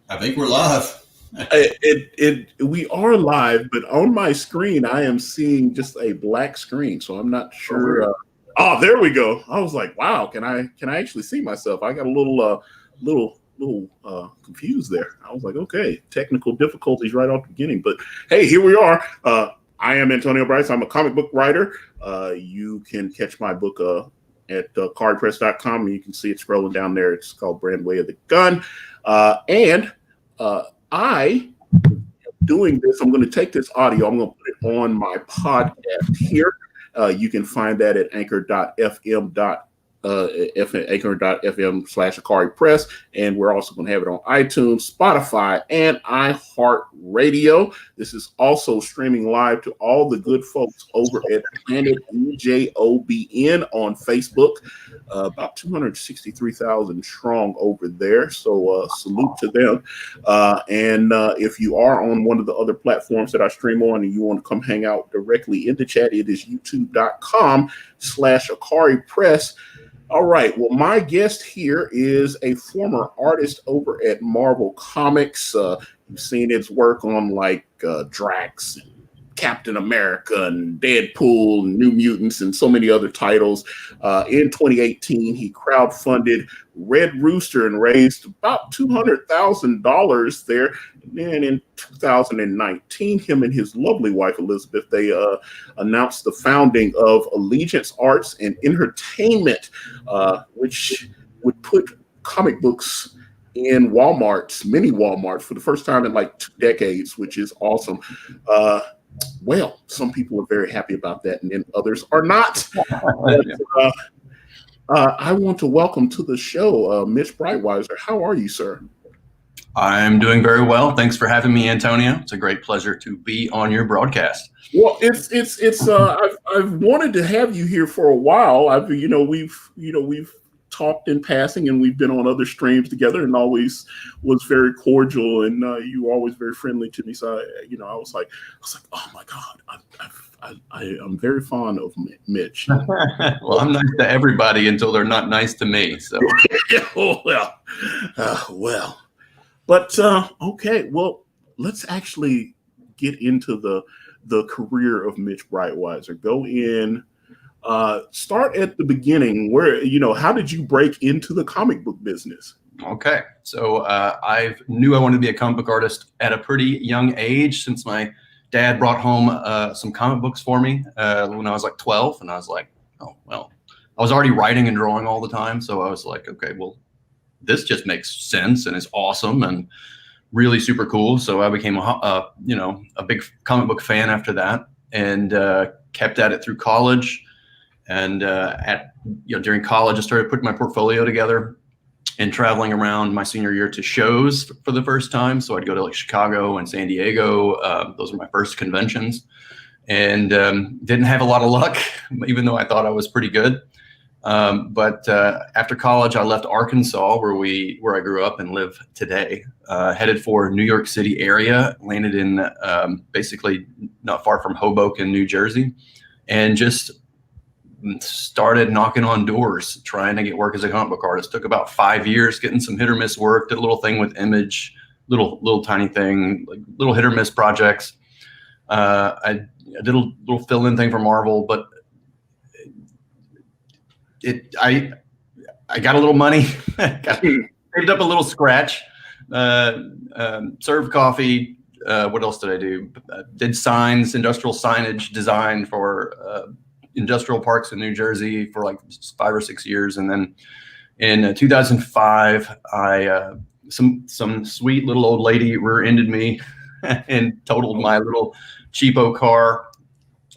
I think we're live. We are live, but on my screen, I am seeing just a black screen, so I'm not sure. There we go. I was like, wow, can I actually see myself? I got a little confused there. I was like, okay, technical difficulties right off the beginning, but hey, here we are. I am Antonio Bryce. I'm a comic book writer. You can catch my book at cardpress.com, and you can see it scrolling down there. It's called Brand Way of the Gun, and I doing this. I'm going to take this audio. I'm going to put it on my podcast here. You can find that at anchor.fm anchor.fm/Ikari Press, and we're also going to have it on iTunes, Spotify, and iHeartRadio. This is also streaming live to all the good folks over at Planet EJOBN on Facebook. About 263,000 strong over there, so salute to them. And if you are on one of the other platforms that I stream on and you want to come hang out directly in the chat, it is youtube.com/Ikari Press. All right. Well, my guest here is a former artist over at Marvel Comics. You've seen his work on like Drax, and Captain America, and Deadpool, and New Mutants, and so many other titles. In 2018, he crowdfunded Red Rooster and raised about $200,000 there. And then in 2019, him and his lovely wife, Elizabeth, they announced the founding of Allegiance Arts and Entertainment, which would put comic books in Walmarts, many Walmarts, for the first time in like 2 decades, which is awesome. Well, some people are very happy about that, and then others are not. But, I want to welcome to the show Mitch Breitweiser. How are you, sir? I'm doing very well. Thanks for having me, Antonio. It's a great pleasure to be on your broadcast. Well, I've wanted to have you here for a while. We've talked in passing, and we've been on other streams together, and always was very cordial, and you were always very friendly to me. So I was like, oh my God, I'm very fond of Mitch. Well, I'm nice to everybody until they're not nice to me. So well. But okay, well, let's actually get into the career of Mitch Breitweiser. Go in, start at the beginning. Where how did you break into the comic book business? Okay, so I knew I wanted to be a comic book artist at a pretty young age, since my dad brought home some comic books for me when I was like 12, and I was like, oh well, I was already writing and drawing all the time, so I was like, okay, well, this just makes sense and is awesome and really super cool. So I became a big comic book fan after that, and kept at it through college. And during college, I started putting my portfolio together and traveling around my senior year to shows for the first time. So I'd go to like Chicago and San Diego. Those were my first conventions, and didn't have a lot of luck, even though I thought I was pretty good. But after college, I left Arkansas, where I grew up and live today, headed for New York City area, landed in basically not far from Hoboken, New Jersey, and just started knocking on doors, trying to get work as a comic book artist. Took about 5 years getting some hit or miss work, did a little thing with Image, little tiny thing, like little hit or miss projects. I did a little fill-in thing for Marvel, but I got a little money, saved up a little scratch, served coffee. What else did I do? Did signs, industrial signage design for industrial parks in New Jersey for like 5 or 6 years. And then in 2005, some sweet little old lady rear-ended me and totaled my little cheapo car.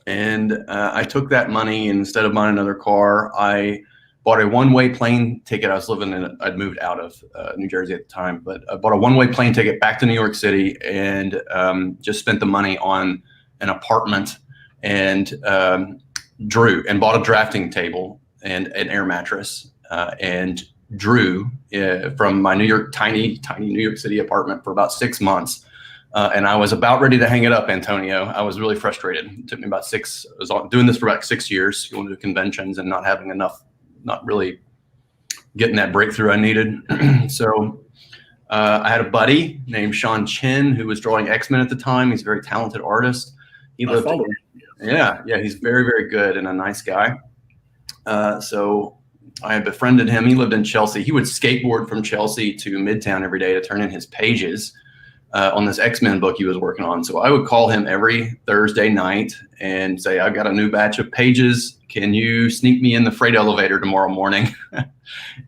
And I took that money, and instead of buying another car, I bought a one-way plane ticket. I'd moved out of New Jersey at the time, but I bought a one-way plane ticket back to New York City, and just spent the money on an apartment, and drew, and bought a drafting table and an air mattress, and drew from my tiny New York City apartment for about 6 months. And I was about ready to hang it up, Antonio. I was really frustrated. It took me about I was doing this for about 6 years, going to conventions and not having enough, not really getting that breakthrough I needed. So I had a buddy named Sean Chin who was drawing X-Men at the time. He's a very talented artist. He lived. Yeah, he's very, very good and a nice guy. So I had befriended him. He lived in Chelsea. He would skateboard from Chelsea to Midtown every day to turn in his pages on this X-Men book he was working on. So I would call him every Thursday night and say, I've got a new batch of pages. Can you sneak me in the freight elevator tomorrow morning?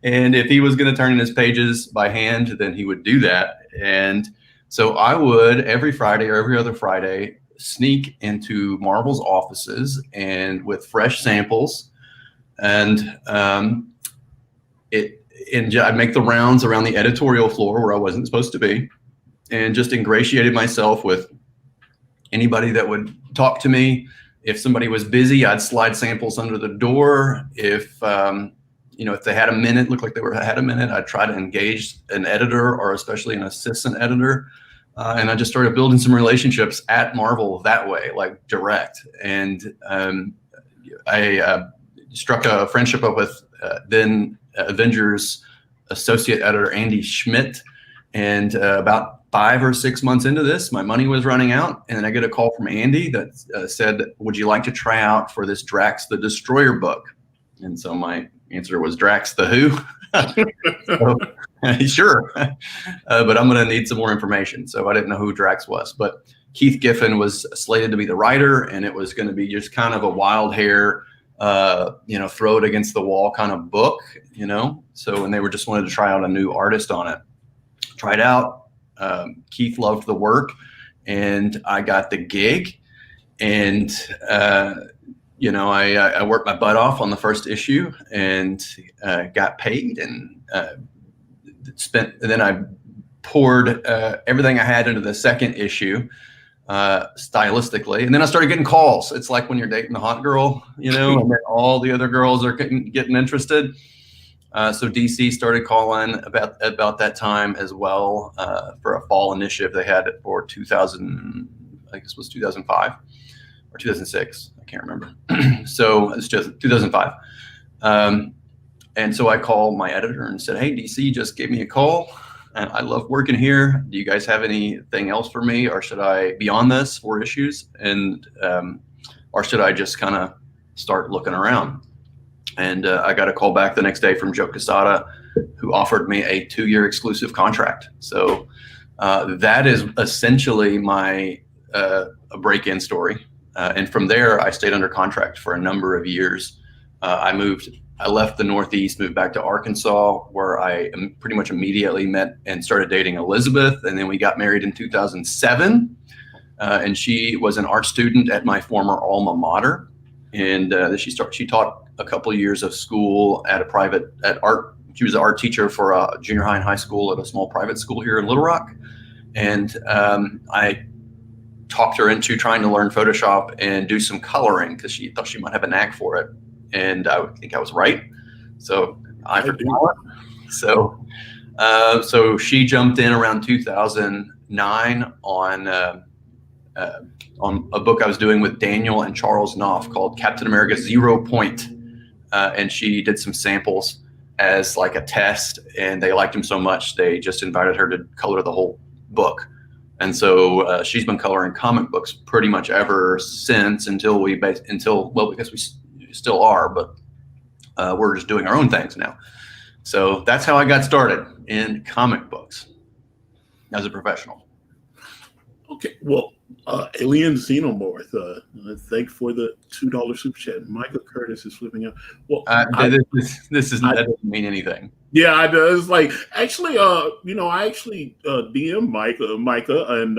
And if he was going to turn in his pages by hand, then he would do that. And so I would every Friday or every other Friday sneak into Marvel's offices and with fresh samples, and I'd make the rounds around the editorial floor where I wasn't supposed to be, and just ingratiated myself with anybody that would talk to me. If somebody was busy, I'd slide samples under the door. If if they had a minute, looked like they had a minute, I'd try to engage an editor or especially an assistant editor. And I just started building some relationships at Marvel that way, like direct. And I struck a friendship up with then Avengers associate editor Andy Schmidt. And about 5 or 6 months into this, my money was running out. And then I get a call from Andy that said, would you like to try out for this Drax the Destroyer book? And so my answer was Drax the who? So, sure. But I'm going to need some more information. So I didn't know who Drax was. But Keith Giffen was slated to be the writer, and it was going to be just kind of a wild hair, throw it against the wall kind of book, So, and they just wanted to try out a new artist on it. Tried out. Keith loved the work, and I got the gig. And I worked my butt off on the first issue and got paid and then I poured everything I had into the second issue stylistically. And then I started getting calls. It's like when you're dating the hot girl, and then all the other girls are getting interested. So DC started calling about that time as well for a fall initiative they had for 2000, I guess it was 2005 or 2006. I can't remember. So it's just 2005. And so I called my editor and said, hey, DC just gave me a call. And I love working here. Do you guys have anything else for me? Or should I be on this 4 issues? And or should I just kind of start looking around? And I got a call back the next day from Joe Quesada, who offered me a 2-year exclusive contract. So that is essentially my a break-in story. And from there, I stayed under contract for a number of years. I left the Northeast, moved back to Arkansas, where I pretty much immediately met and started dating Elizabeth. And then we got married in 2007. And she was an art student at my former alma mater. And she taught a couple of years of school at art. She was an art teacher for a junior high and high school at a small private school here in Little Rock. And I talked her into trying to learn Photoshop and do some coloring because she thought she might have a knack for it. And I think I was right. So So she jumped in around 2009 on a book I was doing with Daniel and Charles Knopf called Captain America 0 Point. And she did some samples as like a test, and they liked him so much they just invited her to color the whole book. And so she's been coloring comic books pretty much ever since until because we still are, but we're just doing our own things now. So that's how I got started in comic books as a professional. Okay, well, Alien Xenomorph, thank for the $2 super chat. Michael Curtis is flipping out. Well, this is that doesn't mean anything. Yeah, it does. Like, actually, I DM Micah, and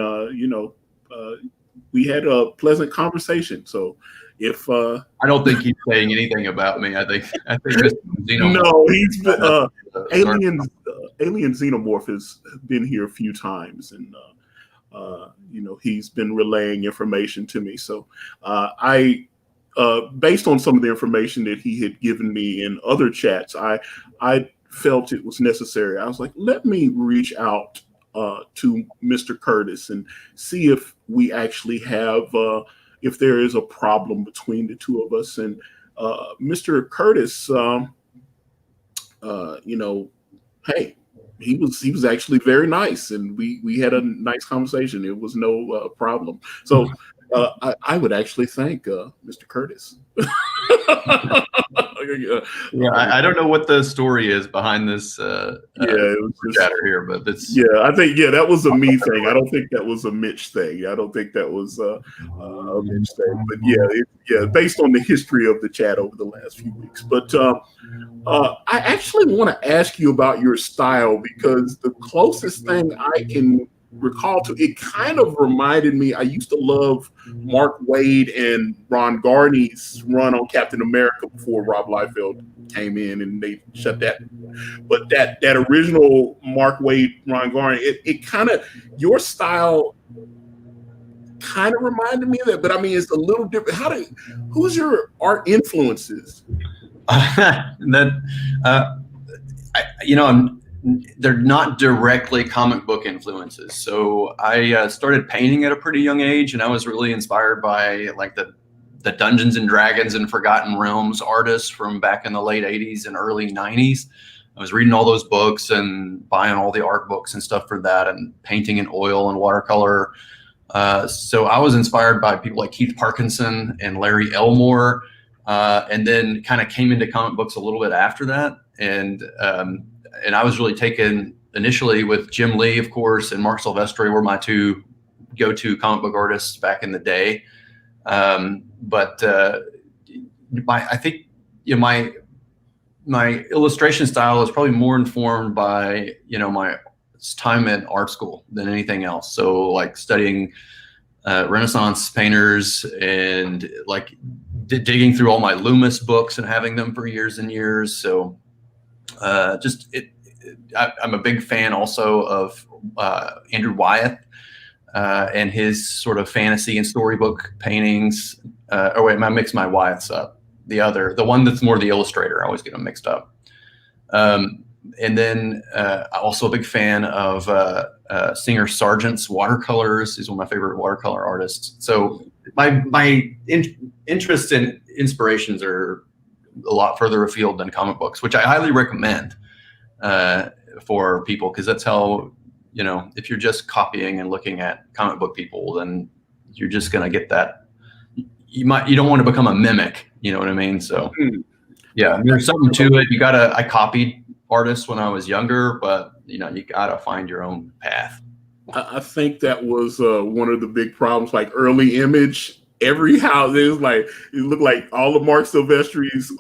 we had a pleasant conversation. So, if I don't think he's saying anything about me. I think Mr. Xenomorph. No, he's been Alien Xenomorph has been here a few times, and he's been relaying information to me. So I based on some of the information that he had given me in other chats, I felt it was necessary. I was like, let me reach out to Mr. Curtis and see if we actually have, if there is a problem between the two of us. And Mr. Curtis, hey, he was actually very nice, and we had a nice conversation. It was no problem. So I would actually thank Mr. Curtis. Yeah, I don't know what the story is behind this it was just, chatter here, but it's I think that was a me thing. I don't think that was a Mitch thing. I don't think that was a Mitch thing. But based on the history of the chat over the last few weeks. But I actually want to ask you about your style, because the closest thing I can recall to it kind of reminded me. I used to love Mark Waid and Ron Garney's run on Captain America before Rob Liefeld came in and they shut that. But that original Mark Waid, Ron Garney, it kind of, your style kind of reminded me of that. But I mean, it's a little different. Who's your art influences? They're not directly comic book influences. So I started painting at a pretty young age, and I was really inspired by like the Dungeons and Dragons and Forgotten Realms artists from back in the late 80s and early 90s. I was reading all those books and buying all the art books and stuff for that, and painting in oil and watercolor. So I was inspired by people like Keith Parkinson and Larry Elmore, and then kind of came into comic books a little bit after that. And I was really taken initially with Jim Lee, of course, and Mark Silvestri were my two go-to comic book artists back in the day. I think my illustration style is probably more informed by my time at art school than anything else. So like studying Renaissance painters and like digging through all my Loomis books and having them for years and years. So I'm a big fan also of Andrew Wyeth and his sort of fantasy and storybook paintings. I mix my Wyeths up. The one that's more the illustrator, I always get them mixed up. And then also a big fan of Singer Sargent's watercolors. He's one of my favorite watercolor artists. So my interests and inspirations are a lot further afield than comic books, which I highly recommend for people, because that's how, if you're just copying and looking at comic book people, then you're just going to get that. You don't want to become a mimic, you know what I mean? So yeah, there's something to it. I copied artists when I was younger, but you gotta find your own path. I think that was one of the big problems, like early Image. Every house, it looked like all of Mark Silvestri's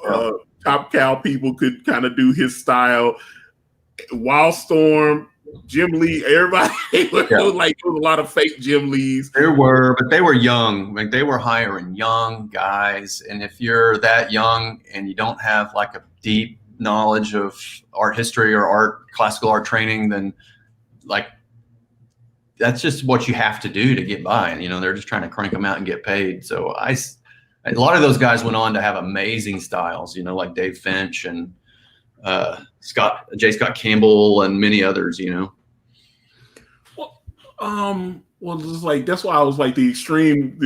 Top Cow people could kind of do his style. Wildstorm, Jim Lee, everybody, it was like there was a lot of fake Jim Lees. There were, but they were young. Like they were hiring young guys, and if you're that young and you don't have like a deep knowledge of art history or classical art training, then like that's just what you have to do to get by. And they're just trying to crank them out and get paid. So a lot of those guys went on to have amazing styles, like Dave Finch and J. Scott Campbell and many others. Well, just like that's why I was like the extreme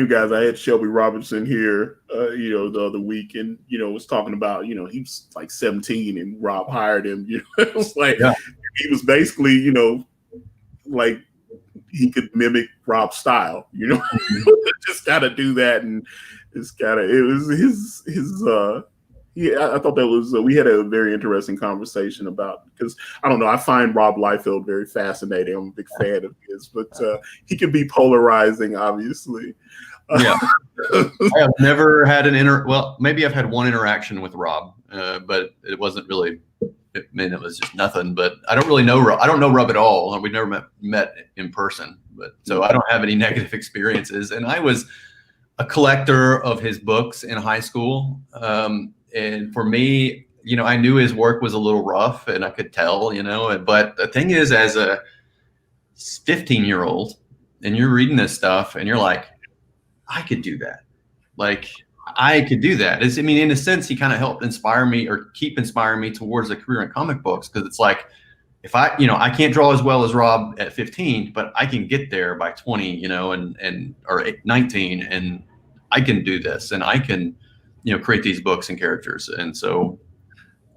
guys. I had Shelby Robinson here, the other week, and was talking about he was like 17 and Rob hired him. It was like he was basically like he could mimic Rob's style. Just gotta do that, and it was his. Yeah, I thought that was we had a very interesting conversation about, because I don't know, I find Rob Liefeld very fascinating. I'm a big fan of his, but he can be polarizing, obviously. Yeah, I have never had maybe I've had one interaction with Rob, but it wasn't really. It was just nothing. But I don't really know Rob. I don't know Rob at all. We never met in person, but so I don't have any negative experiences. And I was a collector of his books in high school. And for me, I knew his work was a little rough, and I could tell, but the thing is, as a 15-year-old, and you're reading this stuff and you're like, I could do that. Like, I could do that. In a sense, he kind of helped inspire me or keep inspiring me towards a career in comic books. Cause it's like, if I can't draw as well as Rob at 15, but I can get there by 20, or 19, and I can do this, and I can, create these books and characters. And so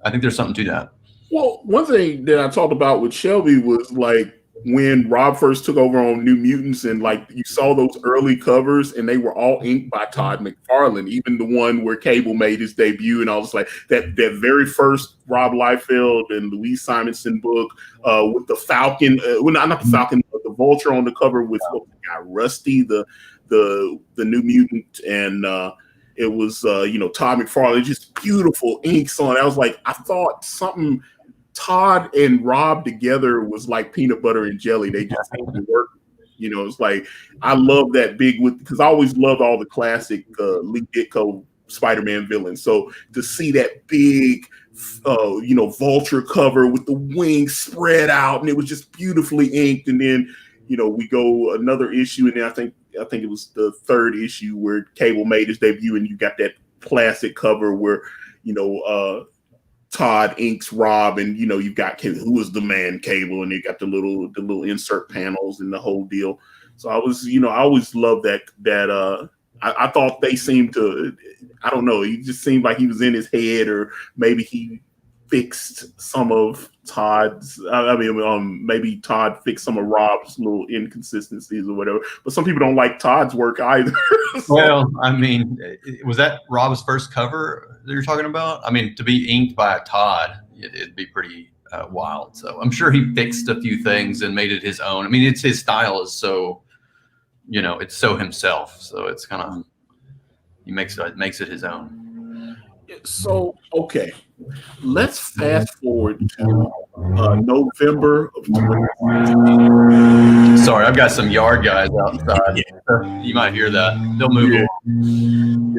I think there's something to that. Well, one thing that I talked about with Shelby was like when Rob first took over on New Mutants, and like you saw those early covers, and they were all inked by Todd McFarlane. Even the one where Cable made his debut, and I was like that very first Rob Liefeld and Louise Simonson book with the Falcon, well, not the Falcon, but the Vulture on the cover with Rusty, the New Mutant, and it was Todd McFarlane, just beautiful inks on it. I was like, I thought something. Todd and Rob together was like peanut butter and jelly. They just seemed to work. It's like I love that big because I always loved all the classic Lee Ditko Spider-Man villains. So to see that big, Vulture cover with the wings spread out, and it was just beautifully inked. And then, we go another issue, and then I think it was the third issue where Cable made his debut, and you got that classic cover where, Todd inks Rob, and you've got who is the man Cable, and you got the little insert panels and the whole deal. So I was, I always loved that. I thought they seemed to, I don't know, he just seemed like he was in his head, or maybe he fixed some of Todd's. Maybe Todd fixed some of Rob's little inconsistencies or whatever. But some people don't like Todd's work either. So. Well, was that Rob's first cover that you're talking about? To be inked by a Todd, it'd be pretty wild. So I'm sure he fixed a few things and made it his own. It's his style is so, it's so himself. So it's kind of, he makes it his own. So, okay, let's fast forward to November of 2016. Sorry, I've got some yard guys outside. You might hear that. They'll move on.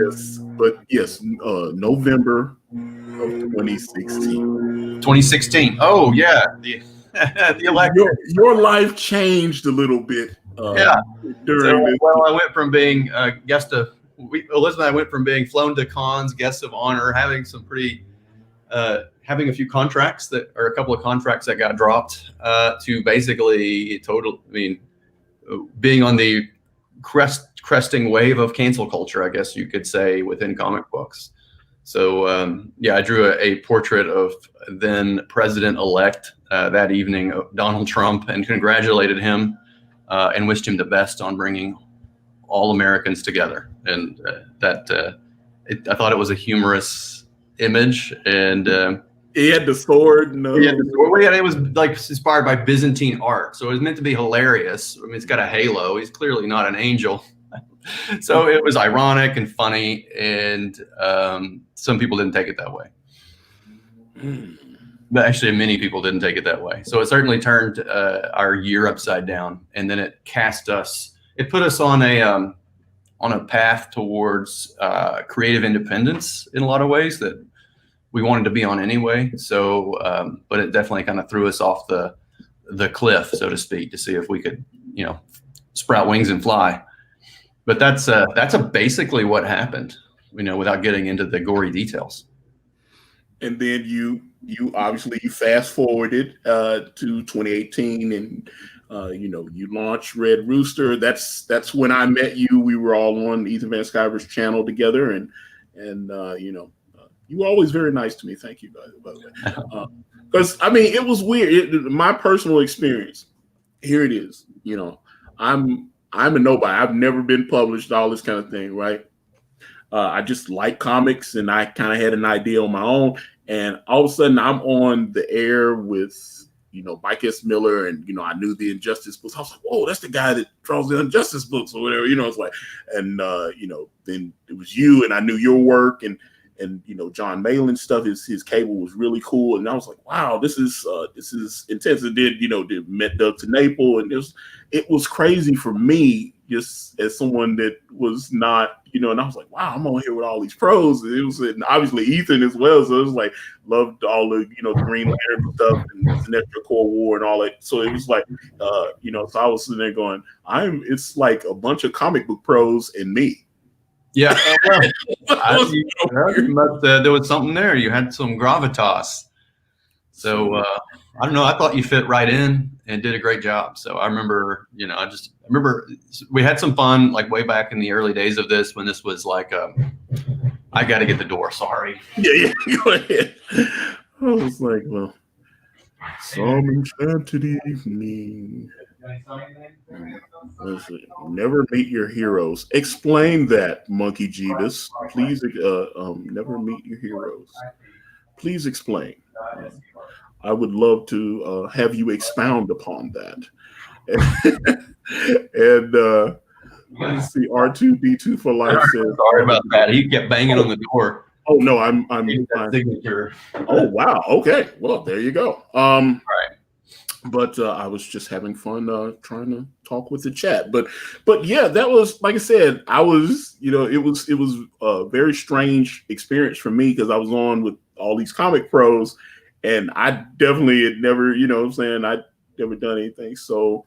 Yes, November of 2016. 2016. Oh, yeah. The election. Your life changed a little bit. During this. Well, I went from being a guest of Elizabeth and I went from being flown to cons, guests of honor, having some pretty, having a few contracts a couple of contracts that got dropped, to basically being on the cresting wave of cancel culture, I guess you could say, within comic books. So, I drew a portrait of then President-elect that evening, of Donald Trump, and congratulated him and wished him the best on bringing all Americans together. And I thought it was a humorous image. And he had the sword. No. He had the sword. Well, yeah, it was like inspired by Byzantine art. So it was meant to be hilarious. It's got a halo. He's clearly not an angel. So it was ironic and funny. And some people didn't take it that way. But actually, many people didn't take it that way. So it certainly turned our year upside down. And then it put us on a path towards creative independence in a lot of ways that we wanted to be on anyway. So, but it definitely kind of threw us off the cliff, so to speak, to see if we could, sprout wings and fly. But that's basically what happened, without getting into the gory details. And then you obviously fast forwarded to 2018, and you launched Red Rooster. That's when I met you. We were all on Ethan Van Sciver's channel together, and you were always very nice to me. Thank you, by the way. Because it was weird. My personal experience. Here it is. I'm a nobody. I've never been published. All this kind of thing, right? I just like comics, and I kind of had an idea on my own. And all of a sudden, I'm on the air with Mike S. Miller, and I knew the Injustice books. I was like, "Whoa, that's the guy that draws the Injustice books or whatever." It's like, and then it was you, and I knew your work, and John Malin's stuff. His Cable was really cool, and I was like, "Wow, this is intense." And then met Doug TeNapel, and it was crazy for me, just as someone that was not, and I was like, wow, I'm on here with all these pros. And it was, and obviously Ethan as well. So it was like, loved all the, the Green Lantern stuff and Sinestro Corps War and all that. So it was like, so I was sitting there going, it's like a bunch of comic book pros and me. Yeah. There was something there. You had some gravitas. So, I don't know. I thought you fit right in and did a great job. So I remember, I remember we had some fun, like way back in the early days of this, when this was like, I got to get the door. Sorry. Yeah. Go ahead. I was like, well, Some enchanted evening. Let's see. Never meet your heroes. Explain that, Monkey Jeebus. Please, never meet your heroes. Please explain. I would love to have you expound upon that. And let's see. R2D2 for life says. Sorry about that. He kept banging on the door. Oh no, I'm signature. Oh wow. Okay. Well, there you go. Right. But I was just having fun trying to talk with the chat. But yeah, that was, like I said, I was, it was a very strange experience for me because I was on with all these comic pros, and I definitely had never, I'd never done anything. So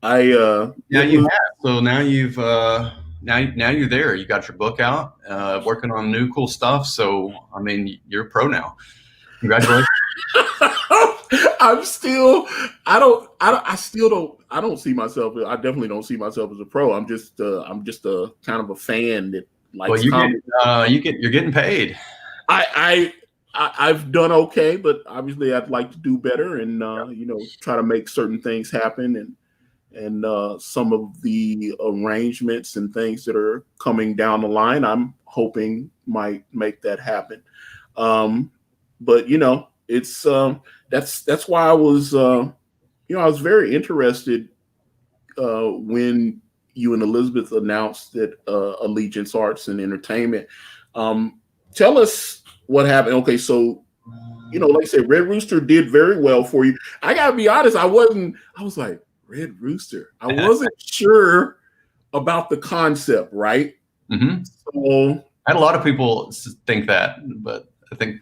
you have. So now you've now you're there. You got your book out, working on new cool stuff. So I mean, you're a pro now. Congratulations. I don't see myself. I definitely don't see myself as a pro. I'm just a kind of a fan that likes comics. You're getting paid. I've done okay, but obviously I'd like to do better and try to make certain things happen and some of the arrangements and things that are coming down the line, I'm hoping might make that happen. But it's that's why I was I was very interested when you and Elizabeth announced that Allegiance Arts and Entertainment. Tell us what happened. Okay, so like I said, Red Rooster did very well for you. I gotta be honest, I was like, Red Rooster. I wasn't sure about the concept, right? Mm-hmm. So I had a lot of people think that, but I think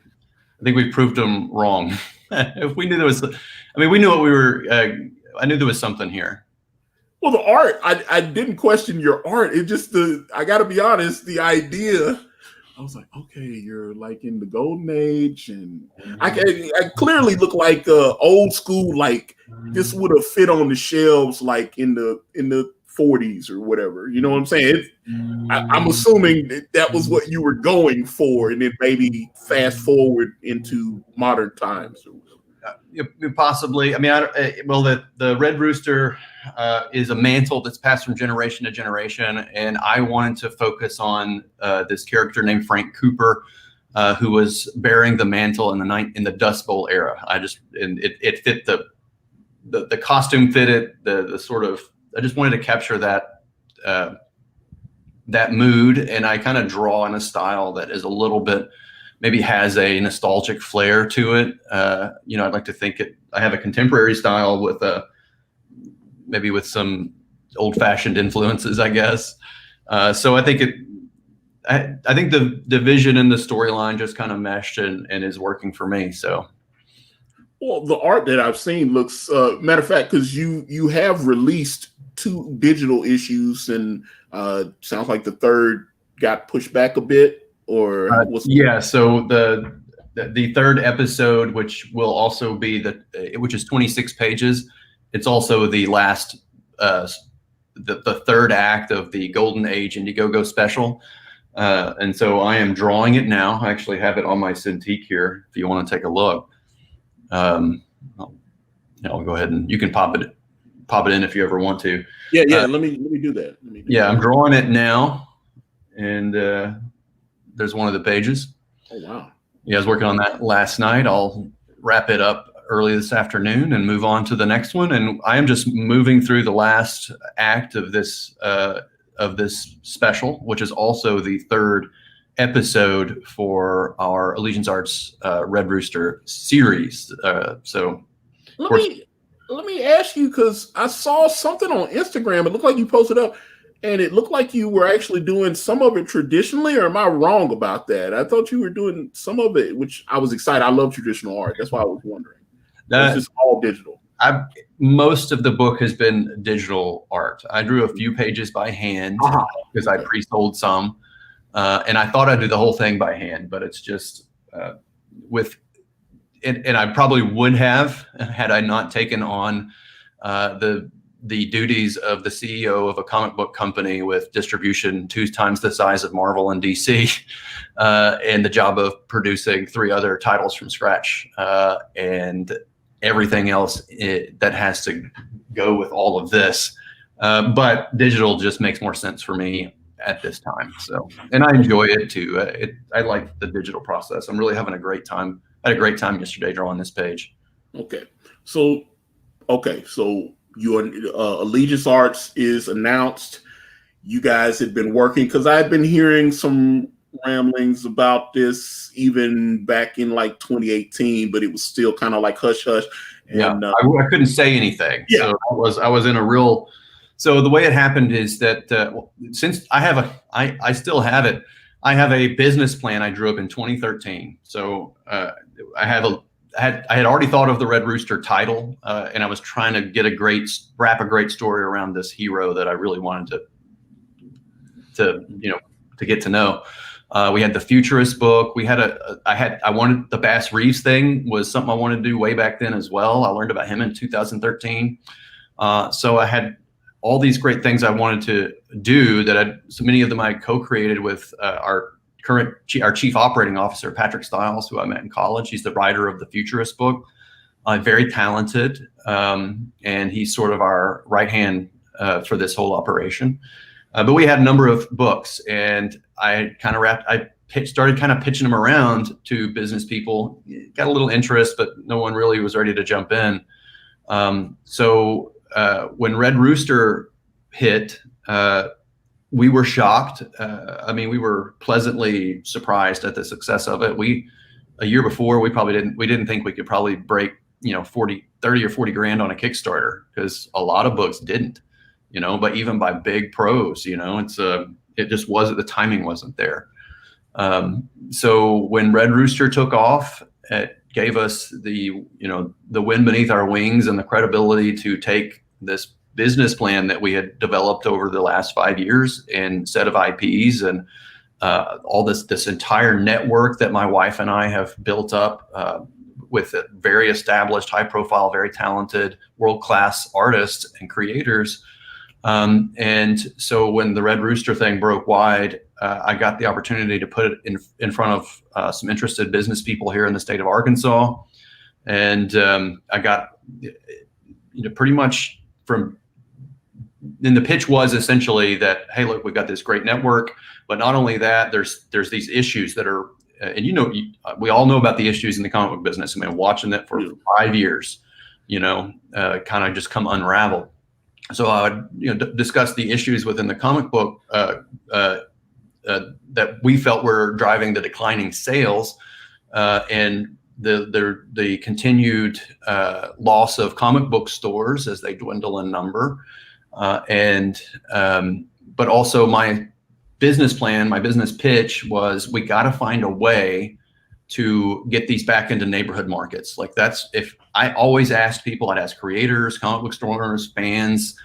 we proved them wrong. If we knew we knew what we were. I knew there was something here. Well, the art, I didn't question your art. It just I got to be honest, the idea. I was like, okay, you're like in the golden age, and I clearly look like old school. Like this would have fit on the shelves, like in the 40s or whatever. You know what I'm saying? I'm assuming that was what you were going for, and then maybe fast forward into modern times. Possibly. I mean, the Red Rooster is a mantle that's passed from generation to generation, and I wanted to focus on this character named Frank Cooper, who was bearing the mantle in the Dust Bowl era. It fit the costume fitted the sort of. I just wanted to capture that mood, and I kind of draw in a style that is a little bit. Maybe has a nostalgic flair to it. I'd like to think I have a contemporary style with maybe with some old-fashioned influences, I guess. So I think I think the vision and the storyline just kind of meshed and is working for me. So, well, the art that I've seen looks. Matter of fact, because you have released 2 digital issues, and sounds like the third got pushed back a bit. Or so the third episode, which will also be which is 26 pages, it's also the last the third act of the Golden Age Indiegogo special, and so I am drawing it now. I actually have it on my Cintiq here if you want to take a look. I'll go ahead and you can pop it in if you ever want to. Let me do that. I'm drawing it now, and there's one of the pages. Oh, wow. Yeah, I was working on that last night. I'll wrap it up early this afternoon and move on to the next one. And I am just moving through the last act of this special, which is also the third episode for our Allegiance Arts Red Rooster series. So let me ask you, because I saw something on Instagram. It looked like you posted up. And it looked like you were actually doing some of it traditionally, or am I wrong about that? I thought you were doing some of it, which I was excited. I love traditional art. That's why I was wondering. It's just all digital. Most of the book has been digital art. I drew a few pages by hand because I pre-sold some, and I thought I'd do the whole thing by hand, but it's just and I probably would have had I not taken on the duties of the CEO of a comic book company with distribution 2 times the size of Marvel and DC, and the job of producing 3 other titles from scratch. And everything else that has to go with all of this. But digital just makes more sense for me at this time. So, and I enjoy it too. I like the digital process. I'm really having a great time. I had a great time yesterday drawing this page. Okay. So your Allegiance Arts is announced. You guys had been working, because I had been hearing some ramblings about this even back in like 2018, but it was still kind of like hush hush. And I couldn't say anything. Yeah. So I was in a real. So the way it happened is that since I still have it. I have a business plan I drew up in 2013. So I had already thought of the Red Rooster title, and I was trying to wrap a great story around this hero that I really wanted to get to know. We had the Futurist book. We had I wanted the Bass Reeves thing was something I wanted to do way back then as well. I learned about him in 2013. So I had all these great things I wanted to do so many of them I co-created with our chief operating officer, Patrick Stiles, who I met in college. He's the writer of the Futurist book, very talented. And he's sort of our right hand for this whole operation. But we had a number of books, and I started kind of pitching them around to business people. Got a little interest, but no one really was ready to jump in. So when Red Rooster hit, we were shocked. We were pleasantly surprised at the success of it. A year before, we didn't think we could probably break 30 or 40 grand on a Kickstarter, because a lot of books didn't. But even by big pros, it just wasn't, the timing wasn't there. So when Red Rooster took off, it gave us the wind beneath our wings and the credibility to take this business plan that we had developed over the last 5 years and set of IPs and all this entire network that my wife and I have built up with very established, high profile, very talented, world-class artists and creators. And so when the Red Rooster thing broke wide, I got the opportunity to put it in front of some interested business people here in the state of Arkansas. And I got pretty much and the pitch was essentially that, hey, look, we've got this great network, but not only that, there's these issues that are, and we all know about the issues in the comic book business. I've been watching that for 5 years, kind of just come unravel. So I would, discuss the issues within the comic book that we felt were driving the declining sales, and the continued loss of comic book stores as they dwindle in number, but also my business plan, my business pitch was, we got to find a way to get these back into neighborhood markets. Like if I always asked people, I'd ask creators, comic book store owners, fans,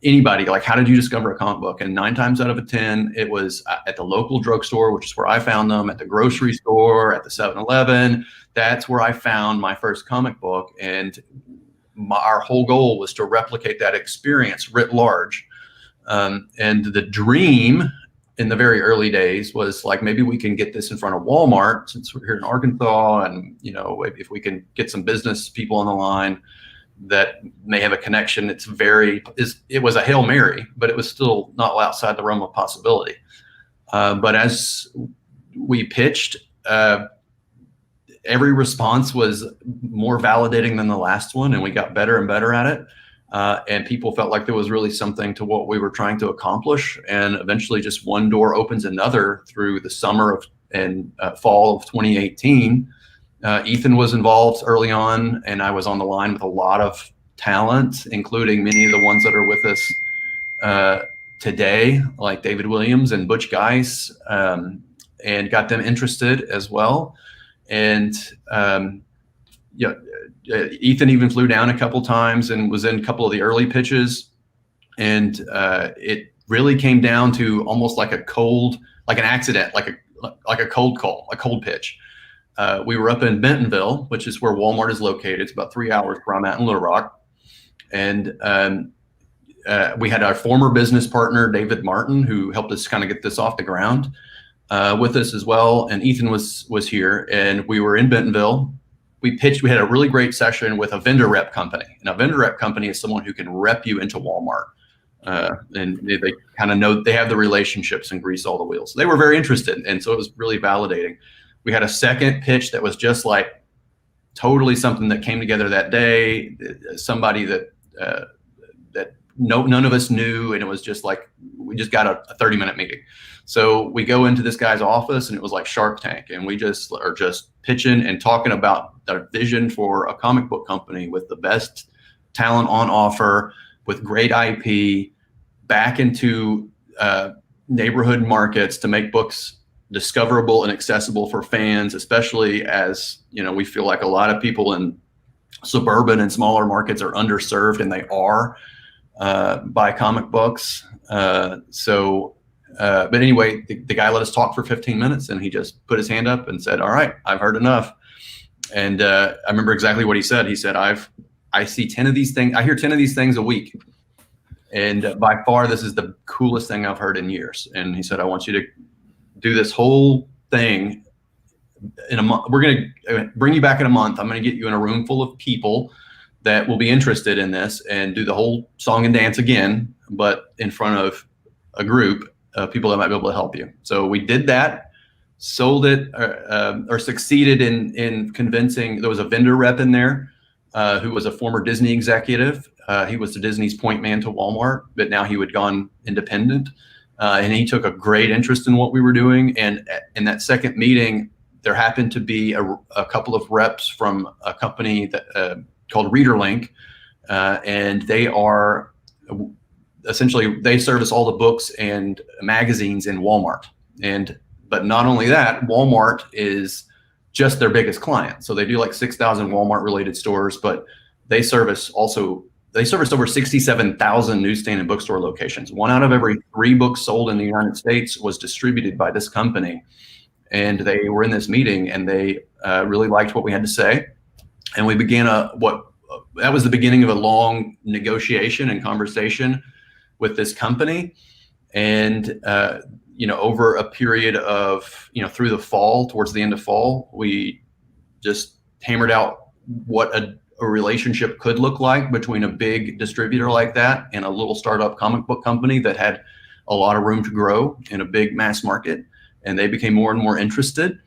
anybody, like, how did you discover a comic book? And 9 times out of 10, it was at the local drugstore, which is where I found them, at the grocery store, at the 7-Eleven. That's where I found my first comic book. And our whole goal was to replicate that experience writ large. And the dream in the very early days was like, maybe we can get this in front of Walmart, since we're here in Arkansas, and if we can get some business people on the line that may have a connection. It was a Hail Mary, but it was still not outside the realm of possibility. But as we pitched, every response was more validating than the last one, and we got better and better at it. And people felt like there was really something to what we were trying to accomplish. And eventually just one door opens another through the summer and fall of 2018. Ethan was involved early on, and I was on the line with a lot of talent, including many of the ones that are with us today, like David Williams and Butch Geis, and got them interested as well. And Ethan even flew down a couple times and was in a couple of the early pitches. And it really came down to almost like an accident, like a cold call, a cold pitch. We were up in Bentonville, which is where Walmart is located. It's about 3 hours where I'm at in Little Rock. And we had our former business partner, David Martin, who helped us kind of get this off the ground with us as well. And Ethan was here, and we were in Bentonville. we had a really great session with a vendor rep company. And a vendor rep company is someone who can rep you into Walmart. And they kind of know, they have the relationships and grease all the wheels. So they were very interested. And so it was really validating. We had a second pitch that was just like totally something that came together that day. Somebody that none of us knew. And it was just like, we just got a 30-minute meeting. So we go into this guy's office and it was like Shark Tank. And we just are just pitching and talking about our vision for a comic book company with the best talent on offer, with great IP, back into neighborhood markets to make books discoverable and accessible for fans, especially as, we feel like a lot of people in suburban and smaller markets are underserved, and they are by comic books. But anyway, the guy let us talk for 15 minutes, and he just put his hand up and said, "All right, I've heard enough." And I remember exactly what he said. He said, I see 10 of these things. I hear 10 of these things a week. And by far, this is the coolest thing I've heard in years. And he said, I want you to do this whole thing in a month. We're going to bring you back in a month. I'm going to get you in a room full of people that will be interested in this and do the whole song and dance again, but in front of a group of people that might be able to help you. So we did that, sold it, or succeeded in convincing. There was a vendor rep in there who was a former Disney executive. He was the Disney's point man to Walmart, but now he had gone independent. And he took a great interest in what we were doing. And in that second meeting, there happened to be a couple of reps from a company that called ReaderLink. And they are essentially, they service all the books and magazines in Walmart. But not only that, Walmart is just their biggest client. So they do like 6,000 Walmart related stores, but they service over 67,000 newsstand and bookstore locations. 1 out of every 3 books sold in the United States was distributed by this company. And they were in this meeting, and they really liked what we had to say. And we began that was the beginning of a long negotiation and conversation with this company. And over a period of, through the fall, towards the end of fall, we just hammered out what a relationship could look like between a big distributor like that and a little startup comic book company that had a lot of room to grow in a big mass market. And they became more and more interested.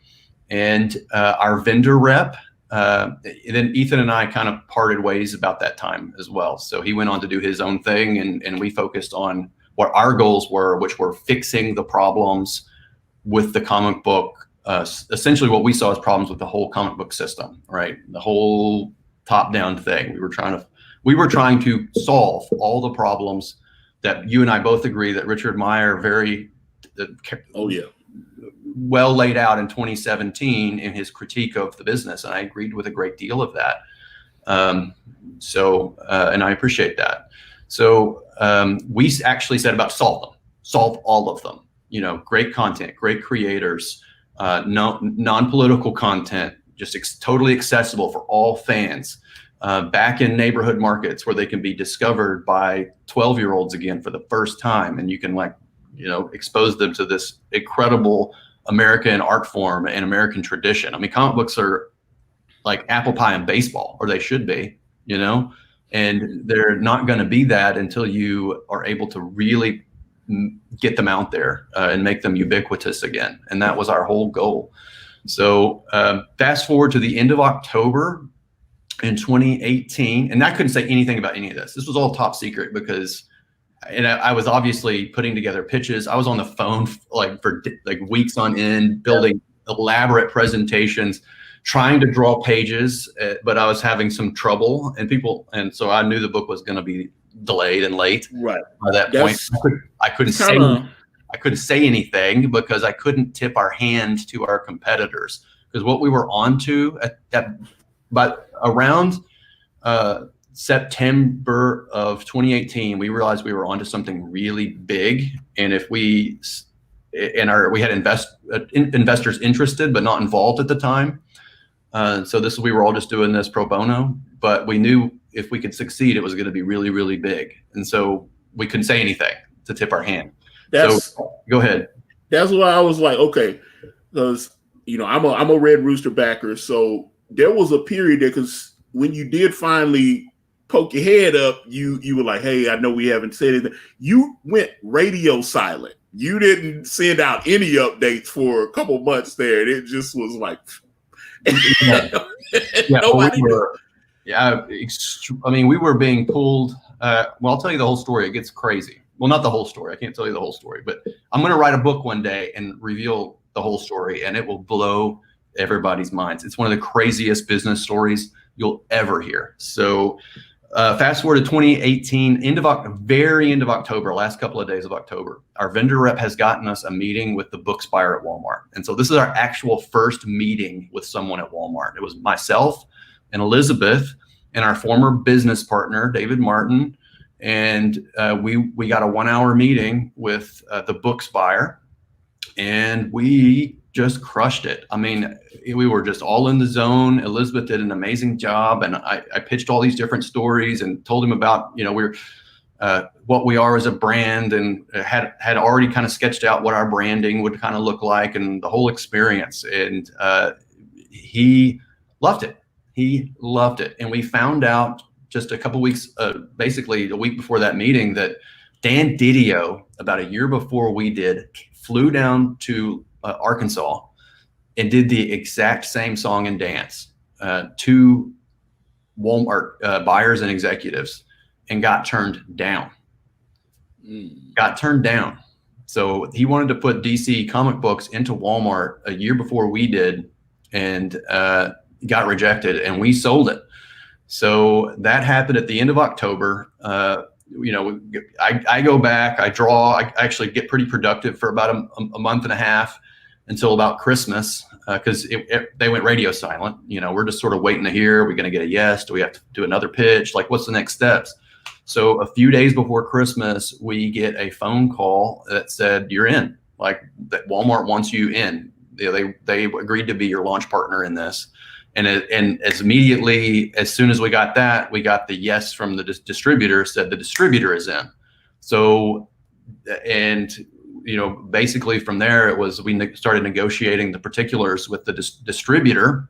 And our vendor rep, then Ethan and I kind of parted ways about that time as well. So he went on to do his own thing, and we focused on what our goals were, which were fixing the problems with the comic book, essentially what we saw as problems with the whole comic book system, right? The whole top-down thing. We were trying to solve all the problems that you and I both agree that Richard Meyer well laid out in 2017 in his critique of the business, and I agreed with a great deal of that. And I appreciate that. So we actually set about solve all of them. Great content, great creators, non-political content, just totally accessible for all fans. Back in neighborhood markets where they can be discovered by 12-year-olds again for the first time, and you can expose them to this incredible American art form and American tradition. I mean, comic books are like apple pie and baseball, or they should be, and they're not going to be that until you are able to really get them out there and make them ubiquitous again. And that was our whole goal. So fast forward to the end of October in 2018, and I couldn't say anything about any of this. This was all top secret because I was obviously putting together pitches. I was on the phone for weeks on end, building elaborate presentations, trying to draw pages, but I was having some trouble, and so I knew the book was going to be delayed and late. Right. By that point, I couldn't say anything because I couldn't tip our hand to our competitors, because what we were onto but around September of 2018, we realized we were onto something really big. And if we had investors interested but not involved at the time. So we were all just doing this pro bono, but we knew if we could succeed, it was going to be really, really big. And so we couldn't say anything to tip our hand. So go ahead. That's why I was like, okay, because I'm a Red Rooster backer. So there was a period there, because when you did finally poke your head up, you were like, hey, I know we haven't said anything. You went radio silent. You didn't send out any updates for a couple months there. And it just was like, nobody knew. I mean, we were being pulled. Well, I'll tell you the whole story. It gets crazy. Well, not the whole story. I can't tell you the whole story, but I'm going to write a book one day and reveal the whole story, and it will blow everybody's minds. It's one of the craziest business stories you'll ever hear. So fast forward to 2018, very end of October, last couple of days of October, our vendor rep has gotten us a meeting with the books buyer at Walmart. And so this is our actual first meeting with someone at Walmart. It was myself and Elizabeth and our former business partner, David Martin. And we got a 1-hour meeting with the books buyer, and we just crushed it. I mean, we were just all in the zone. Elizabeth did an amazing job, and I pitched all these different stories and told him about, we're what we are as a brand, and had already kind of sketched out what our branding would kind of look like and the whole experience. And he loved it. He loved it. And we found out just a couple weeks, basically a week before that meeting, that Dan Didio, about a year before we did, flew down to Arkansas and did the exact same song and dance to Walmart buyers and executives, and got turned down. Got turned down. So he wanted to put DC comic books into Walmart a year before we did, and got rejected, and we sold it. So that happened at the end of October. I go back, I draw, I actually get pretty productive for about a month and a half until about Christmas, because they went radio silent. We're just sort of waiting to hear, are we going to get a yes? Do we have to do another pitch? Like, what's the next steps? So a few days before Christmas, we get a phone call that said, you're in, like, that Walmart wants you in. They agreed to be your launch partner in this. And as immediately, as soon as we got that, we got the yes from the distributor, said the distributor is in. So, and, basically from there, it was, we started negotiating the particulars with the distributor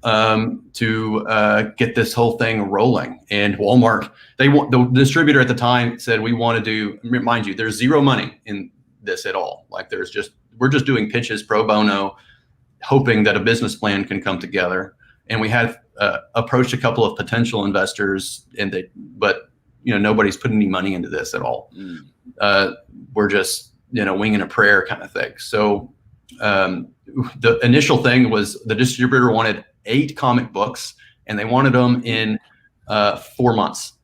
to get this whole thing rolling. And Walmart, the distributor at the time said, we want to do, remind you, there's zero money in this at all. Like, we're just doing pitches pro bono, hoping that a business plan can come together. And we had approached a couple of potential investors, but nobody's putting any money into this at all. We're just winging a prayer kind of thing. So the initial thing was the distributor wanted 8 comic books, and they wanted them in 4 months.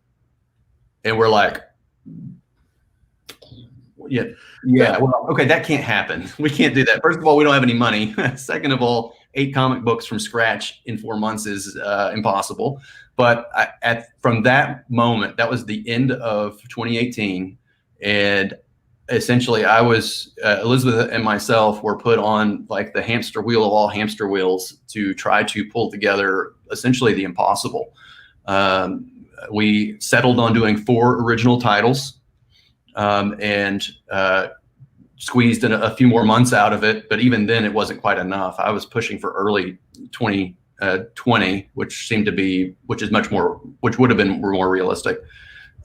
And we're like, yeah. Well, okay, that can't happen. We can't do that. First of all, we don't have any money. Second of all, 8 comic books from scratch in 4 months is impossible. But from that moment, that was the end of 2018, and essentially, I was Elizabeth and myself were put on like the hamster wheel of all hamster wheels to try to pull together essentially the impossible. We settled on doing 4 original titles. And squeezed in a few more months out of it, but even then it wasn't quite enough. I was pushing for early 2020, which would have been more realistic.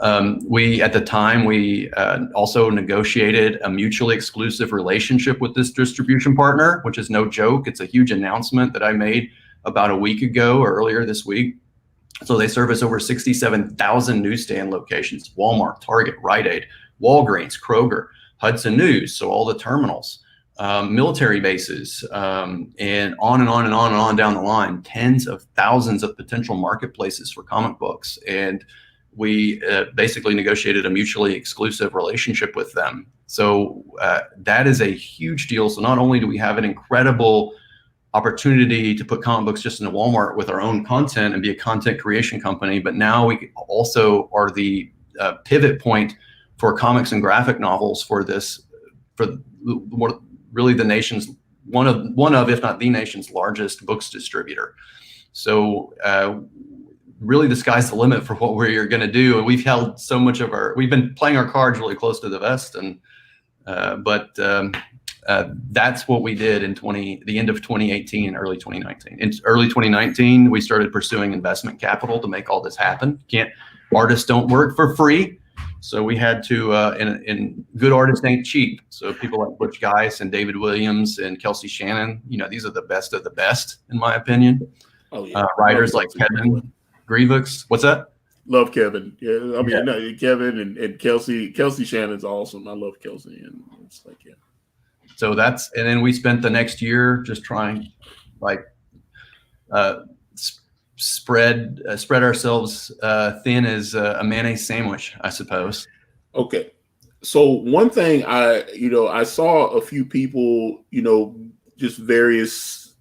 At the time, we also negotiated a mutually exclusive relationship with this distribution partner, which is no joke. It's a huge announcement that I made about a week ago or earlier this week. So they service over 67,000 newsstand locations: Walmart, Target, Rite Aid, Walgreens, Kroger, Hudson News, so all the terminals, military bases, and on and on and on and on down the line, tens of thousands of potential marketplaces for comic books. And we basically negotiated a mutually exclusive relationship with them. So that is a huge deal. So not only do we have an incredible opportunity to put comic books just into Walmart with our own content and be a content creation company, but now we also are the pivot point for comics and graphic novels for really the nation's one of if not the nation's largest books distributor. So really the sky's the limit for what we're going to do. And we've held so much of we've been playing our cards really close to the vest, and but that's what we did in the end of 2018 and early 2019. In early 2019, we started pursuing investment capital to make all this happen. Artists don't work for free. So we had to, and good artists ain't cheap. So people like Butch Geis and David Williams and Kelsey Shannon, these are the best of the best, in my opinion. Oh, yeah. Writers like Kevin Grievous. What's that? Love Kevin. Yeah, I mean, no, Kevin and Kelsey. Kelsey Shannon's awesome. I love Kelsey, and it's like, yeah. So and then we spent the next year just trying, spread ourselves thin as a mayonnaise sandwich, I suppose. Okay. So one thing I saw a few people, just various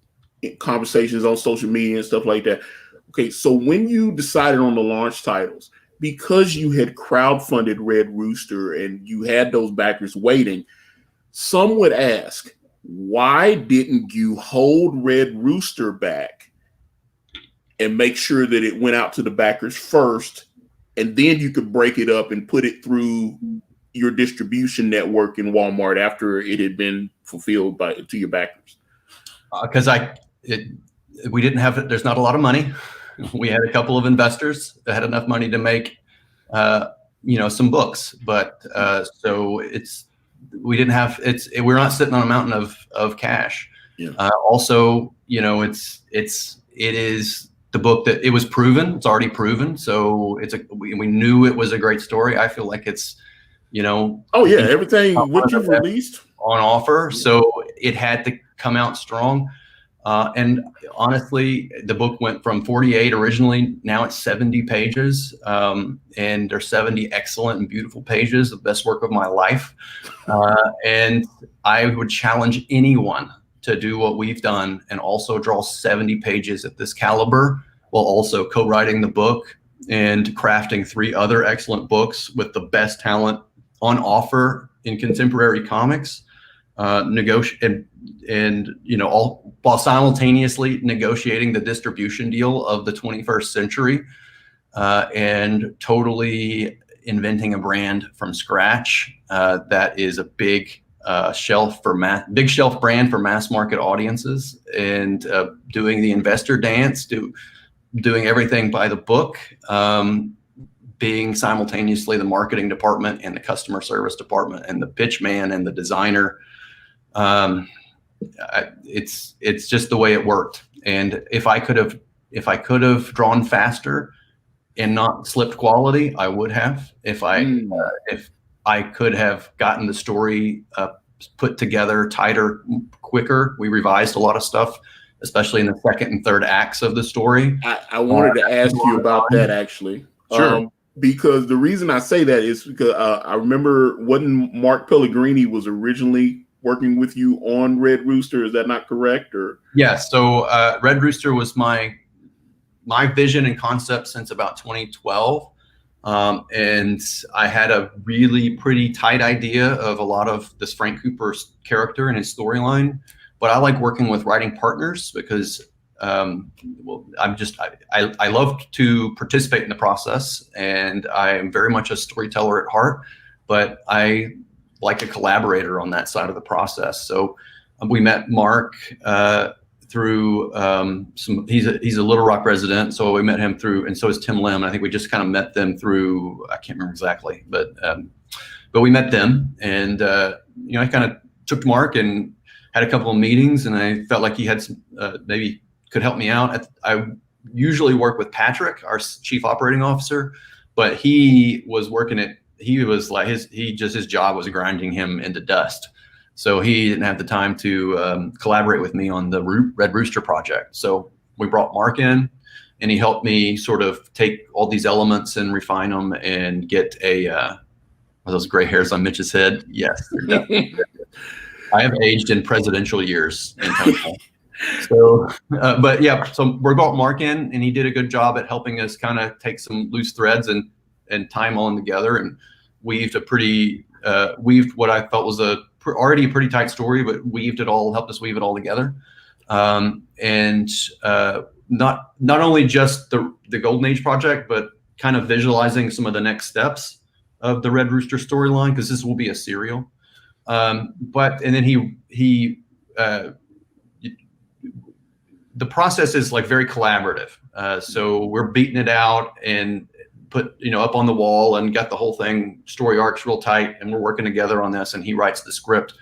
conversations on social media and stuff like that. Okay. So when you decided on the launch titles, because you had crowdfunded Red Rooster and you had those backers waiting, some would ask, why didn't you hold Red Rooster back and make sure that it went out to the backers first, and then you could break it up and put it through your distribution network in Walmart after it had been fulfilled to your backers? Because we didn't have it. There's not a lot of money. We had a couple of investors that had enough money to make, some books, but so we're not sitting on a mountain of cash. Yeah. Also, it is the book that it was proven. It's already proven. So we knew it was a great story. I feel like it's, oh yeah, everything what you've released on offer. So it had to come out strong. And honestly, the book went from 48 originally. Now it's 70 pages. And there's 70 excellent and beautiful pages, the best work of my life. And I would challenge anyone to do what we've done and also draw 70 pages at this caliber, while also co-writing the book and crafting 3 other excellent books with the best talent on offer in contemporary comics. All while simultaneously negotiating the distribution deal of the 21st century, and totally inventing a brand from scratch that is a big shelf brand for mass market audiences, and doing the investor dance, doing everything by the book, being simultaneously the marketing department and the customer service department and the pitch man and the designer. It's just the way it worked. And if I could have drawn faster and not slipped quality, I would have. If I could have gotten the story put together tighter, quicker. We revised a lot of stuff, especially in the second and third acts of the story. I wanted to ask you about that, actually. Sure. Because the reason I say that is because I remember when Mark Pellegrini was originally working with you on Red Rooster. Is that not correct? Or yes. So Red Rooster was my vision and concept since about 2012. And I had a really pretty tight idea of a lot of this Frank Cooper's character and his storyline, but I like working with writing partners because, I love to participate in the process, and I am very much a storyteller at heart, but I like a collaborator on that side of the process. So we met Mark, through he's a Little Rock resident, so we met him through, and so is Tim Lim. I think we just kind of met them through, I can't remember exactly, but we met them, and I kind of took Mark and had a couple of meetings, and I felt like he had some maybe could help me out. I usually work with Patrick, our chief operating officer, but he was his job was grinding him into dust. So he didn't have the time to collaborate with me on the Red Rooster project. So we brought Mark in, and he helped me sort of take all these elements and refine them and get those gray hairs on Mitch's head. Yes. I have aged in presidential years. So we brought Mark in, and he did a good job at helping us kind of take some loose threads and tie them all together, and weaved what I felt was already a pretty tight story, but helped us weave it all together. And not only just the Golden Age project, but kind of visualizing some of the next steps of the Red Rooster storyline, because this will be a serial. But and then the process is like very collaborative. So we're beating it out and put up on the wall and got the whole thing story arcs real tight, and we're working together on this. And he writes the script,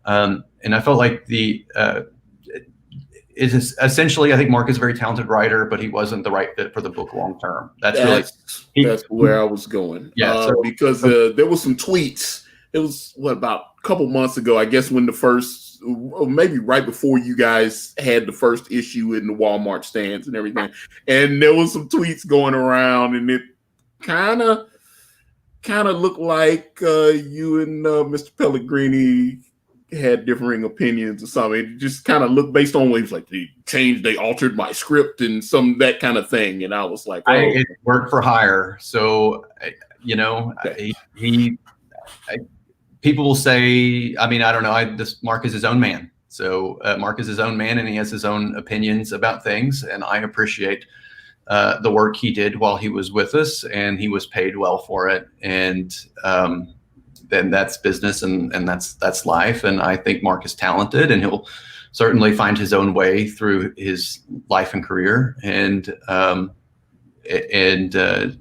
and I felt like it is essentially, I think Mark is a very talented writer, but he wasn't the right fit for the book long term. That's where I was going. Yeah, because there was some tweets. It was about a couple months ago, I guess, when the first, or maybe right before you guys had the first issue in the Walmart stands and everything, and there was some tweets going around, and it kind of looked like you and Mr. Pellegrini had differing opinions or something. It just kind of looked based on ways like they altered my script and that kind of thing. And I was like, it worked for hire. So, okay. People will say, I mean, I don't know. Mark is his own man. So Mark is his own man, and he has his own opinions about things. And I appreciate the work he did while he was with us, and he was paid well for it. And then that's business, and that's life. And I think Mark is talented, and he'll certainly find his own way through his life and career. And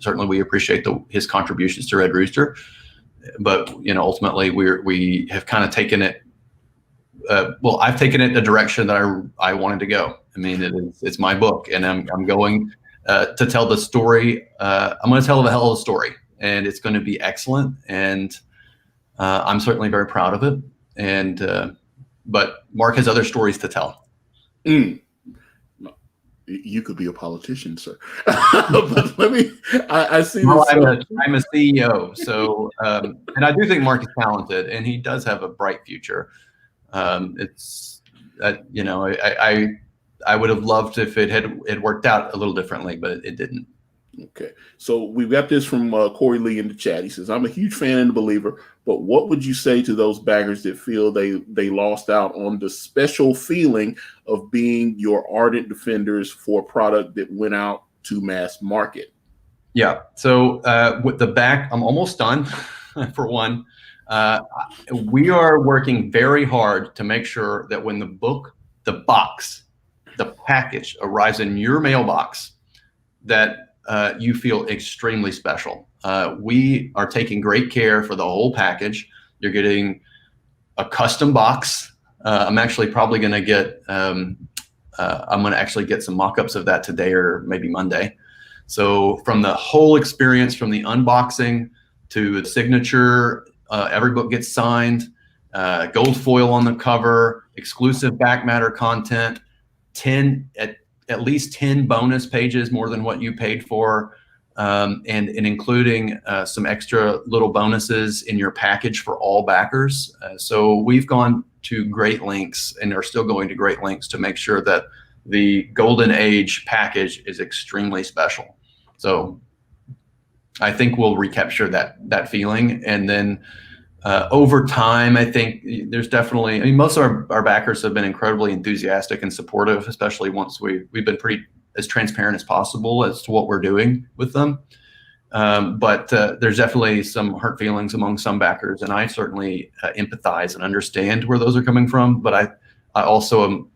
certainly we appreciate his contributions to Red Rooster. But ultimately we have kind of taken it. I've taken it in the direction that I wanted to go. I mean, it's my book, and I'm going to tell the story. I'm going to tell a hell of a story, and it's going to be excellent. And I'm certainly very proud of it. And but Mark has other stories to tell. You could be a politician, sir. But I see. Well, I'm a CEO, so and I do think Mark is talented, and he does have a bright future. I would have loved if it had worked out a little differently, but it didn't. Okay, so we've got this from Corey Lee in the chat. He says, "I'm a huge fan and a believer, but what would you say to those backers that feel they lost out on the special feeling of being your ardent defenders for a product that went out to mass market?" Yeah. So with the back, I'm almost done. For one, we are working very hard to make sure that when the package arrives in your mailbox, that you feel extremely special. We are taking great care for the whole package. You're getting a custom box. I'm actually probably going to get, I'm going to actually get some mock-ups of that today or maybe Monday. So from the whole experience, from the unboxing to the signature, every book gets signed, gold foil on the cover, exclusive back matter content, at least 10 bonus pages, more than what you paid for, and including some extra little bonuses in your package for all backers. So we've gone to great lengths and are still going to great lengths to make sure that the Golden Age package is extremely special. So I think we'll recapture that feeling. And then over time, I think there's definitely, I mean, most of our backers have been incredibly enthusiastic and supportive, especially once we've been pretty as transparent as possible as to what we're doing with them. But there's definitely some hurt feelings among some backers, and I certainly empathize and understand where those are coming from. But I also am,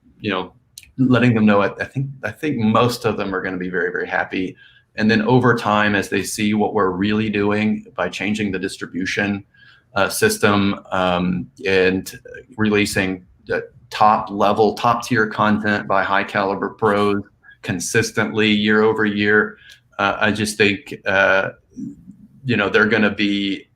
letting them know I think most of them are going to be very, very happy. And then over time, as they see what we're really doing by changing the distribution system and releasing top tier content by high caliber pros consistently year over year, I just think they're going to be.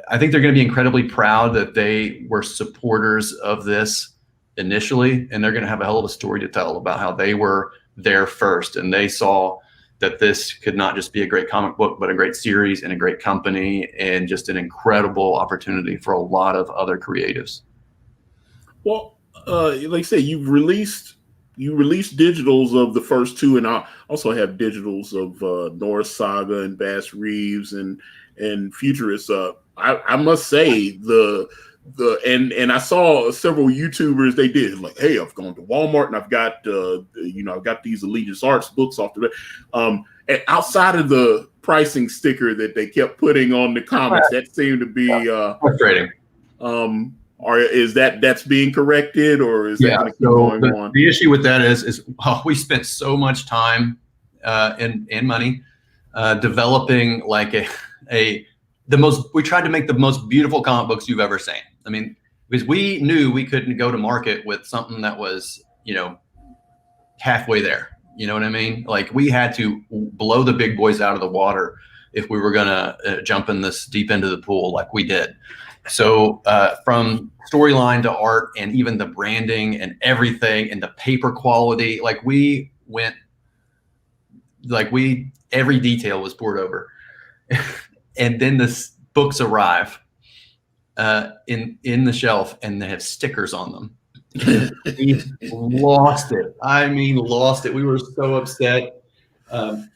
I think they're going to be incredibly proud that they were supporters of this initially, and they're going to have a hell of a story to tell about how they were there first, and they saw that this could not just be a great comic book, but a great series and a great company and just an incredible opportunity for a lot of other creatives. Well, like I say, you released digitals of the first two, and I also have digitals of Norris Saga and Bass Reeves and Futurist. I must say and I saw several YouTubers, they did like, hey, I've gone to Walmart and I've got I've got these Allegiance Arts books off the and outside of the pricing sticker that they kept putting on the comics, that seemed to be frustrating. Or is that's being corrected, or is that going to keep going on? The issue with that is we spent so much time and money developing like we tried to make the most beautiful comic books you've ever seen. I mean, because we knew we couldn't go to market with something that was, halfway there. You know what I mean? Like, we had to blow the big boys out of the water if we were going to jump in this deep into the pool like we did. So from storyline to art and even the branding and everything and the paper quality, every detail was poured over. And then the books arrive in the shelf and they have stickers on them. We lost it. I mean, lost it. We were so upset. And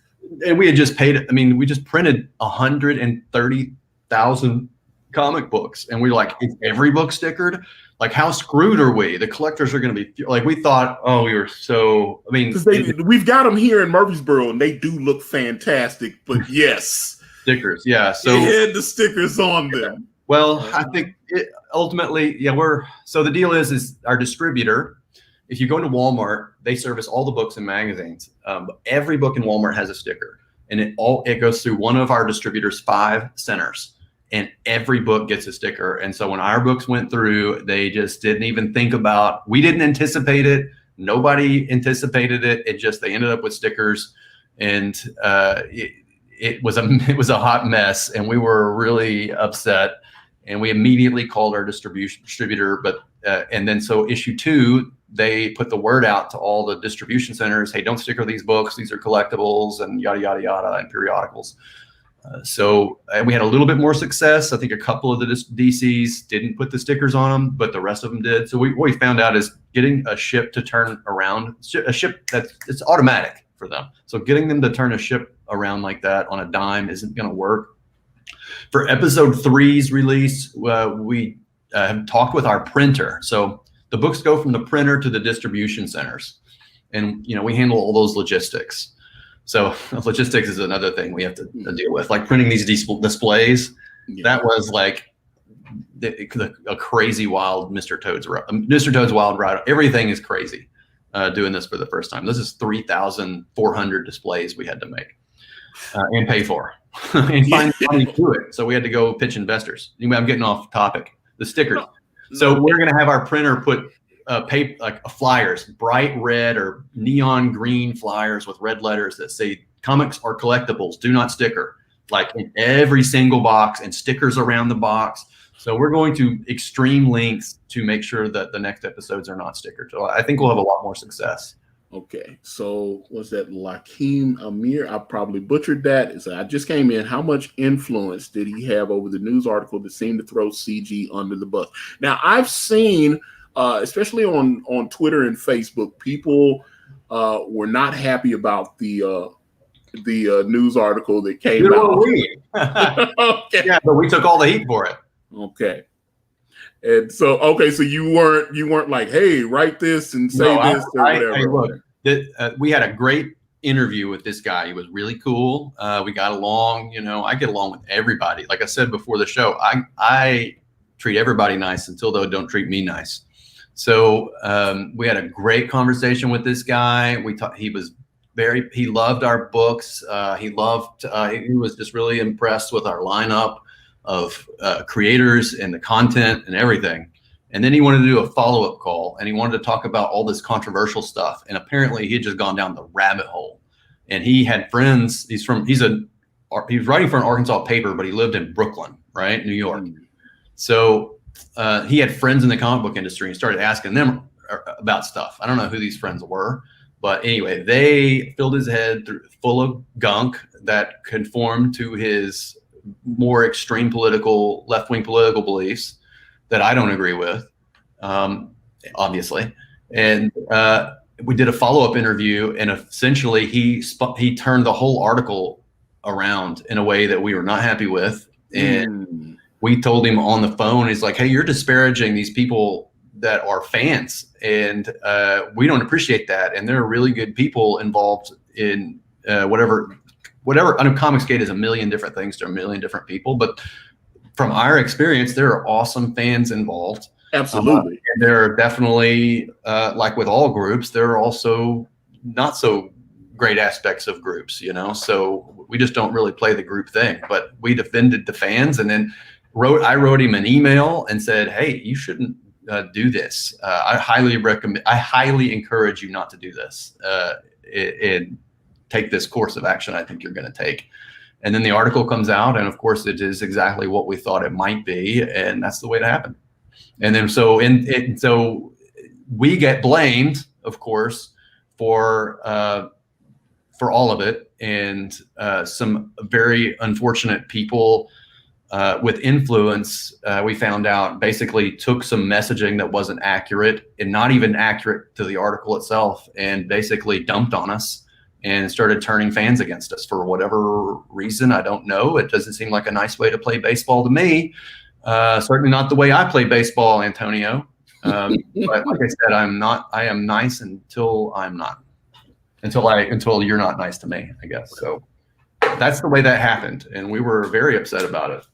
we had just paid, we just printed 130,000 comic books. And we were like, is every book stickered? Like, how screwed are we? The collectors are going to be like, we thought, we were so, because we've got them here in Murfreesboro and they do look fantastic, but yes. Stickers. Yeah. So it had the stickers on them. Well, I think ultimately, so the deal is our distributor, if you go into Walmart, they service all the books and magazines. Every book in Walmart has a sticker, and it goes through one of our distributors' 5 centers, and every book gets a sticker. And so when our books went through, they just didn't even think about, we didn't anticipate it. Nobody anticipated it. They ended up with stickers, and it was a hot mess, and we were really upset. And we immediately called our distributor, and then so issue 2, they put the word out to all the distribution centers, hey, don't sticker these books. These are collectibles and yada, yada, yada, and periodicals. So we had a little bit more success. I think a couple of the DCs didn't put the stickers on them, but the rest of them did. So what we found out is getting a ship to turn around, a ship it's automatic for them. So getting them to turn a ship around like that on a dime isn't going to work. For episode 3's release, we have talked with our printer. So the books go from the printer to the distribution centers, and we handle all those logistics. So logistics is another thing we have to deal with, like printing these displays. Yeah. That was like a crazy wild Mr. Toad's Wild Ride. Everything is crazy doing this for the first time. This is 3,400 displays we had to make and pay for. And find money to do it. So we had to go pitch investors. I'm getting off topic. The stickers. So we're going to have our printer put paper, like flyers, bright red or neon green flyers with red letters that say comics are collectibles, do not sticker, like in every single box, and stickers around the box. So we're going to extreme lengths to make sure that the next episodes are not stickered. So I think we'll have a lot more success. Okay, so was that Lakeem Amir? I probably butchered that. So I just came in. How much influence did he have over the news article that seemed to throw CG under the bus? Now, I've seen, especially on Twitter and Facebook, people were not happy about the news article that came out. Okay. Yeah, but we took all the heat for it. Okay. And so, so you weren't like, hey, write this and say this or whatever. Hey, look, we had a great interview with this guy. He was really cool. We got along. I get along with everybody. Like I said before the show, I treat everybody nice until they don't treat me nice. So we had a great conversation with this guy. He loved our books. He was just really impressed with our lineup of creators and the content and everything. And then he wanted to do a follow-up call, and he wanted to talk about all this controversial stuff. And apparently he had just gone down the rabbit hole, and he had friends. He was writing for an Arkansas paper, but he lived in Brooklyn, right? New York. So he had friends in the comic book industry and started asking them about stuff. I don't know who these friends were, but anyway, they filled his head full of gunk that conformed to his more extreme left-wing political beliefs that I don't agree with, obviously. And we did a follow-up interview, and essentially he turned the whole article around in a way that we were not happy with. And we told him on the phone, he's like, hey, you're disparaging these people that are fans, and we don't appreciate that. And there are really good people involved in whatever. I know Comicsgate is a million different things to a million different people, but from our experience, there are awesome fans involved. Absolutely. And there are definitely, like with all groups, there are also not so great aspects of groups, so we just don't really play the group thing. But we defended the fans, and then I wrote him an email and said, hey, you shouldn't do this. I highly encourage you not to do this and take this course of action I think you're going to take. And then the article comes out, and of course it is exactly what we thought it might be, and that's the way it happened. And then so we get blamed, of course, for all of it, and some very unfortunate people with influence, we found out, basically took some messaging that wasn't accurate and not even accurate to the article itself, and basically dumped on us and started turning fans against us for whatever reason. I don't know. It doesn't seem like a nice way to play baseball to me. Certainly not the way I play baseball, Antonio. But like I said, I am nice until I'm not. Until you're not nice to me, I guess. So that's the way that happened, and we were very upset about it.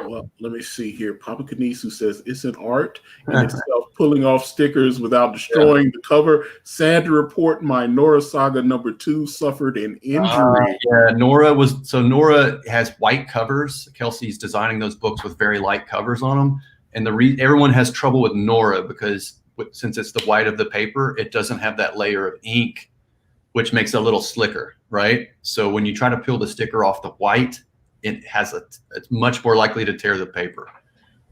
Well, let me see here. Papa Kanisu says it's an art in itself, pulling off stickers without destroying the cover. Sad to report, my Nora Saga #2 suffered an injury. Nora has white covers. Kelsey's designing those books with very light covers on them, and everyone has trouble with Nora because since it's the white of the paper, it doesn't have that layer of ink, which makes it a little slicker, right? So when you try to peel the sticker off the white, it's much more likely to tear the paper.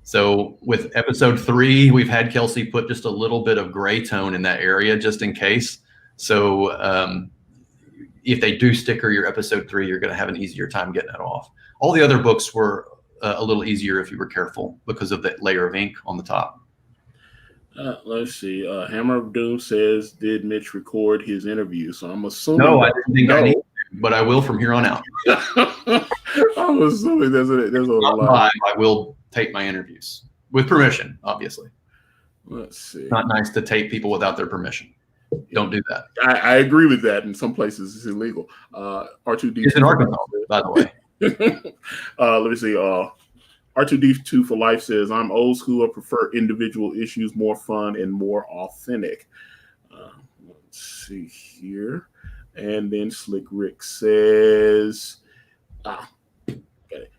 So with episode 3, we've had Kelsey put just a little bit of gray tone in that area just in case. So if they do sticker your episode 3, you're going to have an easier time getting it off. All the other books were a little easier if you were careful because of that layer of ink on the top. Let's see. Hammer of Doom says, did Mitch record his interview? So I'm assuming. No, I didn't think I need to, but I will from here on out. I'm assuming there's a lot. I will tape my interviews with permission, obviously. Let's see. Not nice to tape people without their permission. Don't do that. I agree with that. In some places, it's illegal. R2D2. It's in Arkansas, by the way. Let me see. R2D2 for life says, I'm old school. I prefer individual issues, more fun and more authentic. Let's see here. And then Slick Rick says,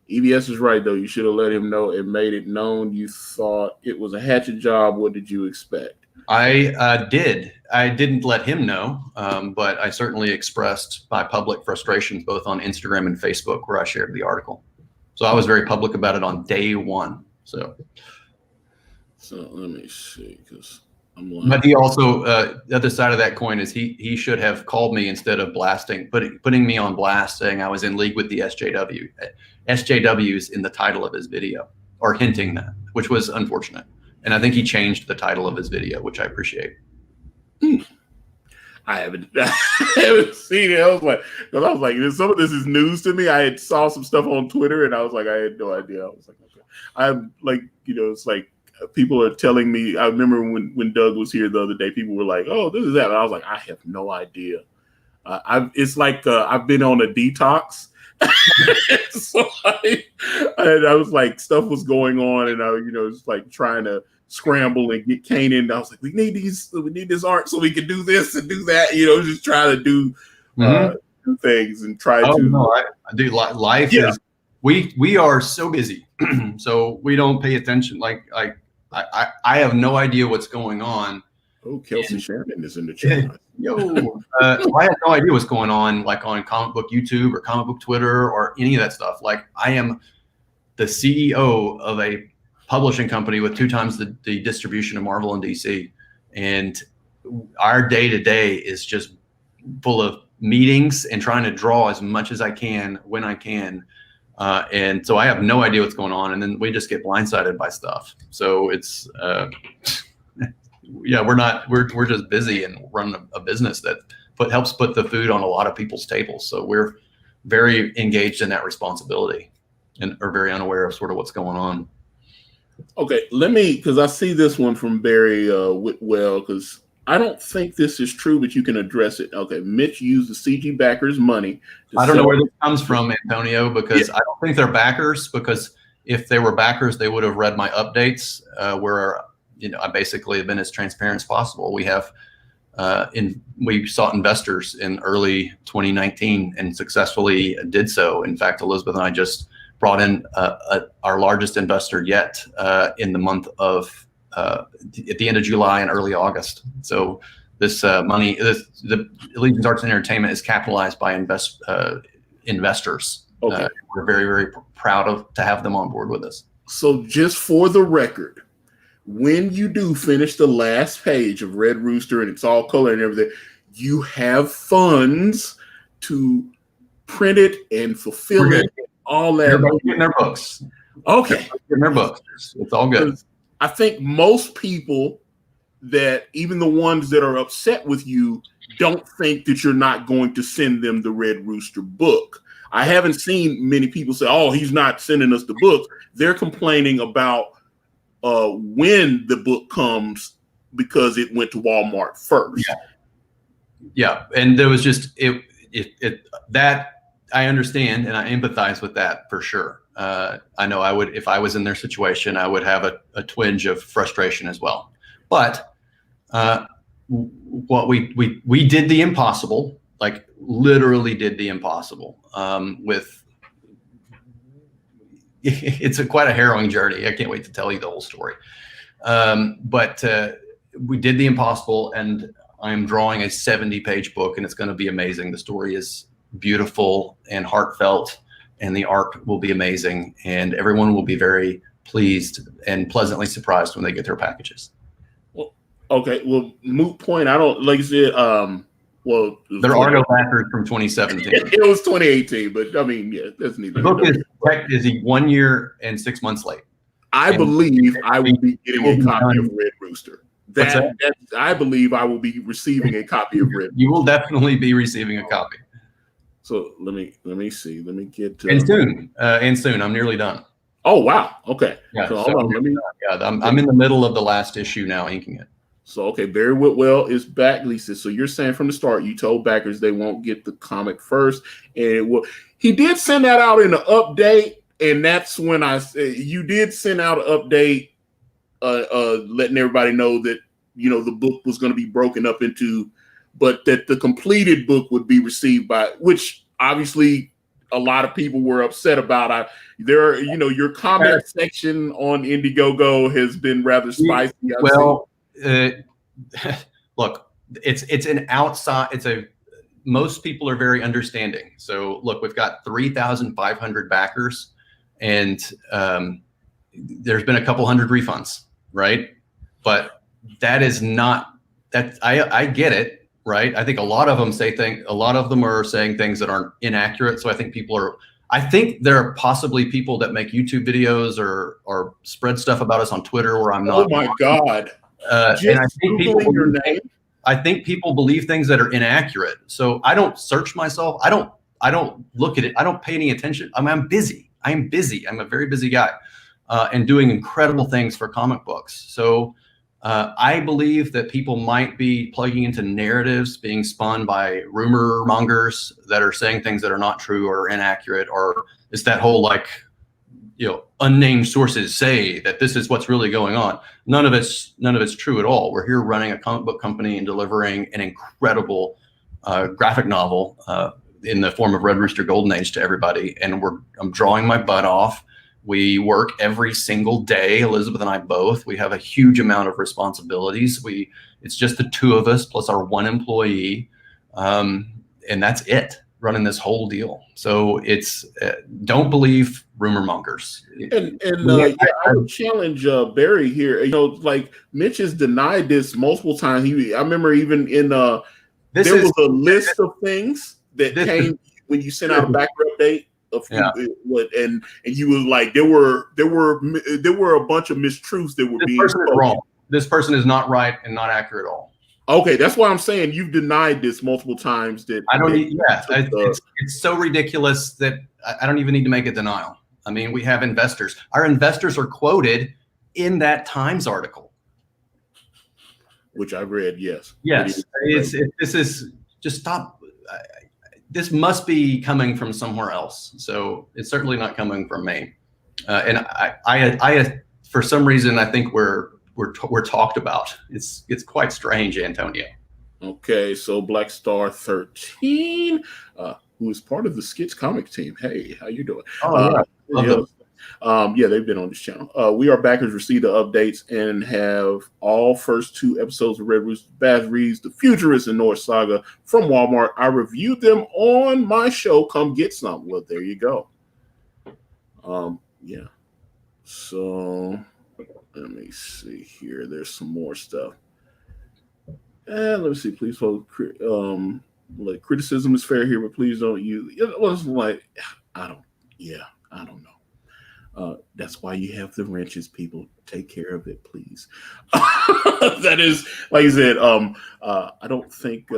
EBS is right, though. You should have let him know and made it known you thought it was a hatchet job. What did you expect? I did. I didn't let him know, but I certainly expressed my public frustrations both on Instagram and Facebook where I shared the article. So I was very public about it on day 1. So let me see, because but he also the other side of that coin is he should have called me instead of putting me on blast, saying I was in league with the SJW. SJW's in the title of his video, or hinting that, which was unfortunate. And I think he changed the title of his video, which I appreciate. I haven't seen it. I was like, some of this is news to me. I had saw some stuff on Twitter, and I was like, I had no idea. I was like, okay. I'm like, it's like people are telling me. I remember when Doug was here the other day, people were like, "Oh, this is that," and I was like, I have no idea. It's like I've been on a detox. So I was like, stuff was going on, and I, just like trying to scramble and get Kane in. I was like, we need this art so we can do this and do that. Just trying to do things and try to. No, I do. Life is we are so busy, so we don't pay attention. Like I have no idea what's going on. Oh, Kelsey Shannon is in the chat. I had no idea what's going on, like on comic book YouTube or comic book Twitter or any of that stuff. Like I am the CEO of a publishing company with 2 times the distribution of Marvel and DC, and our day to day is just full of meetings and trying to draw as much as I can when I can. And so I have no idea what's going on, and then we just get blindsided by stuff. So it's we're just busy and run a business that helps put the food on a lot of people's tables. So we're very engaged in that responsibility and are very unaware of sort of what's going on. Okay, because I see this one from Barry Whitwell, because I don't think this is true, but you can address it. Okay, Mitch used the CG backers' money. I don't know where this comes from, Antonio, because I don't think they're backers, because if they were backers, they would have read my updates where, I basically have been as transparent as possible. We have we sought investors in early 2019 and successfully did so. In fact, Elizabeth and I just brought in our largest investor yet in the month of at the end of July and early August. So this money, the Allegiance Arts and Entertainment is capitalized by investors. Okay. We're very, very proud to have them on board with us. So just for the record, when you do finish the last page of Red Rooster and it's all color and everything, you have funds to print it and fulfill it, and all that. Everybody's getting their books. Okay. Getting their books. It's all good. I think most people, that even the ones that are upset with you, don't think that you're not going to send them the Red Rooster book. I haven't seen many people say, oh, he's not sending us the book. They're complaining about when the book comes because it went to Walmart first. Yeah. And there was just that I understand and I empathize with that for sure. I know I would, if I was in their situation, I would have a twinge of frustration as well. But what we did the impossible, like literally did the impossible with. It's quite a harrowing journey. I can't wait to tell you the whole story. But we did the impossible, and I'm drawing a 70-page book, and it's going to be amazing. The story is beautiful and heartfelt, and the art will be amazing, and everyone will be very pleased and pleasantly surprised when they get their packages. Well, okay. Well, moot point. I don't, like I said, well, there are no backers from 2017. It was 2018, but I mean, yeah, that's neither. The book is 1 year and 6 months late. I believe I will be getting a copy of Red Rooster. I believe I will be receiving a copy of Red. You will definitely be receiving a copy. So let me see. Let me get and soon. I'm nearly done. Oh wow. Okay. Yeah. So hold on. I'm in the middle of the last issue now, inking it. So, okay, Barry Whitwell is back, Lisa. So you're saying from the start, you told backers they won't get the comic first. And he did send that out in an update. And that's when I said, you did send out an update letting everybody know that, the book was going to be broken up into, but that the completed book would be received by, which obviously a lot of people were upset about. Your comment section on Indiegogo has been rather spicy. Look, most people are very understanding. So look, we've got 3,500 backers, and there's been a couple hundred refunds, right? But that is not that. I get it, right? I think a lot of them are saying things that aren't inaccurate. So I think there are possibly people that make YouTube videos or spread stuff about us on Twitter where I'm not. Oh my God. And I think people believe things that are inaccurate. So I don't search myself. I don't look at it. I don't pay any attention. I'm busy. I'm a very busy guy, and doing incredible things for comic books. So I believe that people might be plugging into narratives being spun by rumor mongers that are saying things that are not true or inaccurate, or it's that whole unnamed sources say that this is what's really going on. None of it's true at all. We're here running a comic book company and delivering an incredible graphic novel in the form of Red Rooster Golden Age to everybody. And I'm drawing my butt off. We work every single day, Elizabeth and I both. We have a huge amount of responsibilities. It's just the two of us plus our one employee, and that's it, running this whole deal. So it's don't believe rumor mongers. And I would challenge Barry here. Like Mitch has denied this multiple times. I remember even in there was a list of things that came when you sent out a backer update. And you was like, there were a bunch of mistruths that were being spoken. Wrong. This person is not right and not accurate at all. Okay, that's why I'm saying you've denied this multiple times. That I don't need. Yeah, it's so ridiculous that I don't even need to make a denial. I mean, we have investors. Our investors are quoted in that Times article, which I read. Yes. Yes. This is just stop. This must be coming from somewhere else. So it's certainly not coming from me. And I, for some reason, I think we're talked about. It's quite strange, Antonio. Okay, so Black Star 13, who is part of the Skits comic team. Hey, how you doing? Oh yeah, love them. Yeah, they've been on this channel. We Are Backers received the updates and have all first 2 episodes of Red Rooster, Bass Reads, The Futurist, and North Saga from Walmart. I reviewed them on my show. Come get some. Well, there you go. Yeah. So let me see here. There's some more stuff. And let me see. Please hold. Like criticism is fair here, but please don't use. It was like I don't know. That's why you have the wrenches, people. Take care of it, please. That is, like you said, I don't think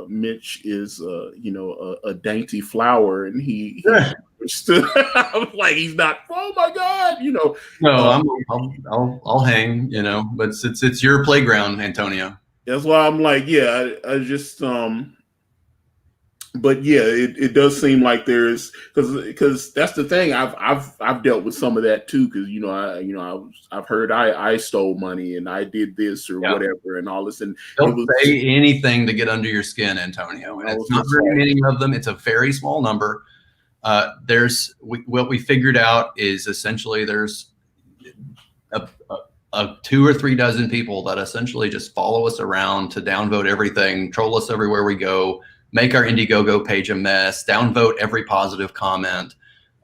Mitch is, a dainty flower, and he stood like he's not. Oh my God, No, I'll hang, but it's your playground, Antonio. That's why I'm like, yeah, I just but yeah, it does seem like there's because that's the thing. I've dealt with some of that too because I've heard I stole money and I did this or whatever and all this and don't say anything to get under your skin, Antonio. And it's not very many of them. It's a very small number. What we figured out is essentially there's a 2 or 3 dozen people that essentially just follow us around to downvote everything, troll us everywhere we go, make our Indiegogo page a mess, downvote every positive comment.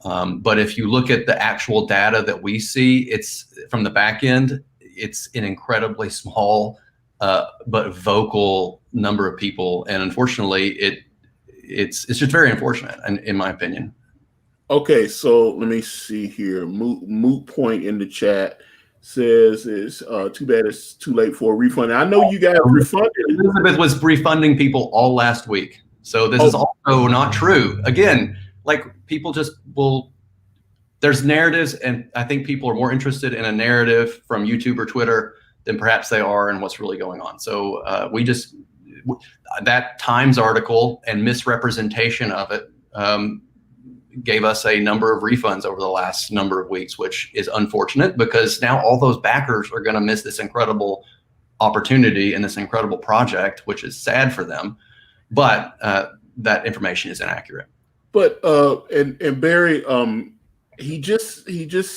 But if you look at the actual data that we see, it's from the back end, it's an incredibly small but vocal number of people. And unfortunately, it's just very unfortunate, in my opinion. Okay, so let me see here. Moot Point in the chat says it's too bad it's too late for a refund. I know you guys refunded. Elizabeth was refunding people all last week. So this is also not true. Again, like people just there's narratives, and I think people are more interested in a narrative from YouTube or Twitter than perhaps they are in what's really going on. So that Times article and misrepresentation of it gave us a number of refunds over the last number of weeks, which is unfortunate because now all those backers are going to miss this incredible opportunity and this incredible project, which is sad for them. But that information is inaccurate. But and Barry, he just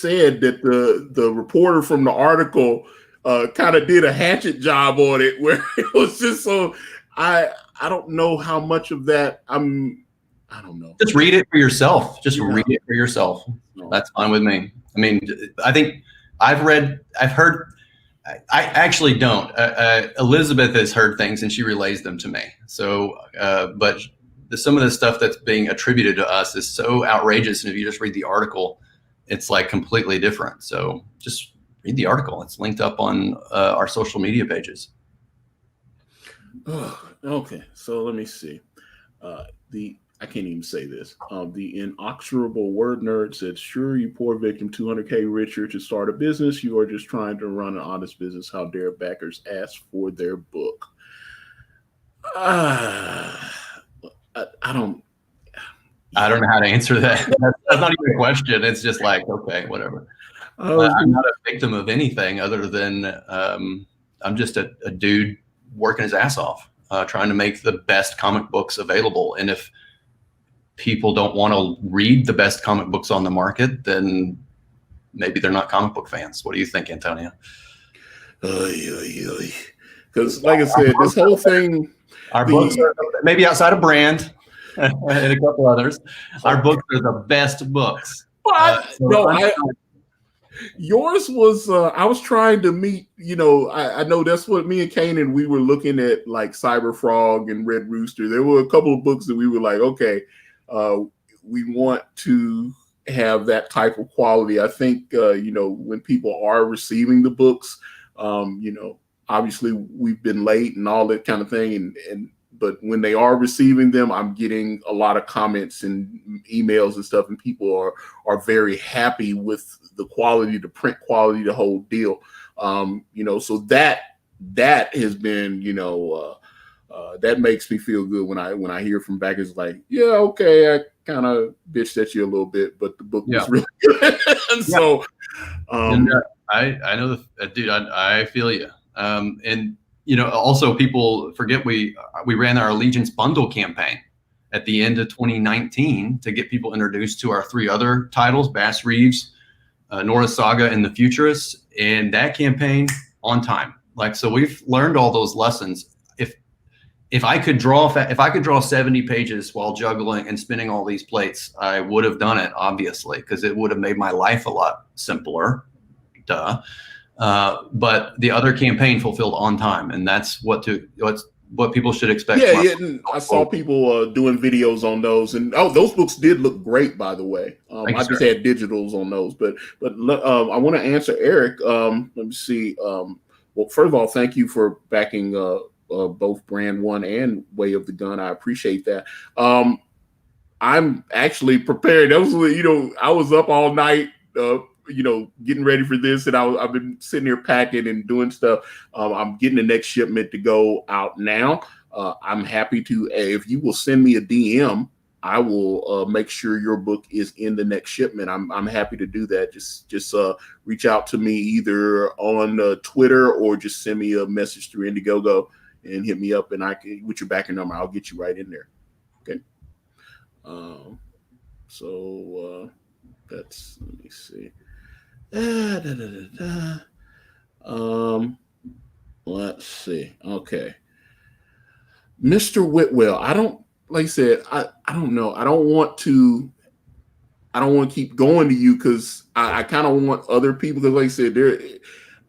said that the reporter from the article kind of did a hatchet job on it, where it was just so I don't know how much of that I don't know. Just read it for yourself. Read it for yourself. No. That's fine with me. I mean, I think I've heard. I actually don't. Elizabeth has heard things and she relays them to me. So, but some of the stuff that's being attributed to us is so outrageous. And if you just read the article, it's like completely different. So just read the article. It's linked up on our social media pages. Okay. So let me see. I can't even say this. The inexorable word nerd said, sure, you poor victim, 200K richer to start a business. You are just trying to run an honest business. How dare backers ask for their book? I don't know how to answer that. That's not even a question. It's just like, okay, whatever. I'm not a victim of anything other than I'm just a dude working his ass off, trying to make the best comic books available. And if people don't want to read the best comic books on the market, then maybe they're not comic book fans. What do you think, Antonio? Because like I said, this whole thing, our books are maybe outside of Brand and a couple others. Our books are the best books. Yours was, I was trying to meet, I know that's what me and Kanan, we were looking at, like Cyber Frog and Red Rooster. There were a couple of books that we were like, okay, we want to have that type of quality. I think, when people are receiving the books, obviously we've been late and all that kind of thing. But when they are receiving them, I'm getting a lot of comments and emails and stuff, and people are very happy with the quality, the print quality, the whole deal. So that has been, that makes me feel good when I hear from backers like, yeah, okay, I kind of bitched at you a little bit, but the book was really good. And so, I know dude, I feel you. And also people forget we ran our Allegiance bundle campaign at the end of 2019 to get people introduced to our 3 other titles: Bass Reeves, Nora's Saga, and The Futurists. And that campaign on time. So we've learned all those lessons. If I could draw 70 pages while juggling and spinning all these plates, I would have done it, obviously, because it would have made my life a lot simpler. Duh. But the other campaign fulfilled on time, and that's what people should expect. Yeah. I saw people doing videos on those, and those books did look great, by the way. I just had digitals on those, but I want to answer Eric. Let me see. Well, first of all, thank you for backing both Brand One and Way of the Gun. I appreciate that. I'm actually prepared. That was, I was up all night, getting ready for this, and I've been sitting here packing and doing stuff. I'm getting the next shipment to go out now. I'm happy to, if you will send me a DM, I will make sure your book is in the next shipment. I'm happy to do that. Just reach out to me either on Twitter or just send me a message through Indiegogo and hit me up, and I can, with your backing number, I'll get you right in there. Okay. So that's, let me see. Let's see. Okay. Mr. Whitwell, I don't, like I said, I don't know. I don't want to keep going to you because I kind of want other people, because like I said,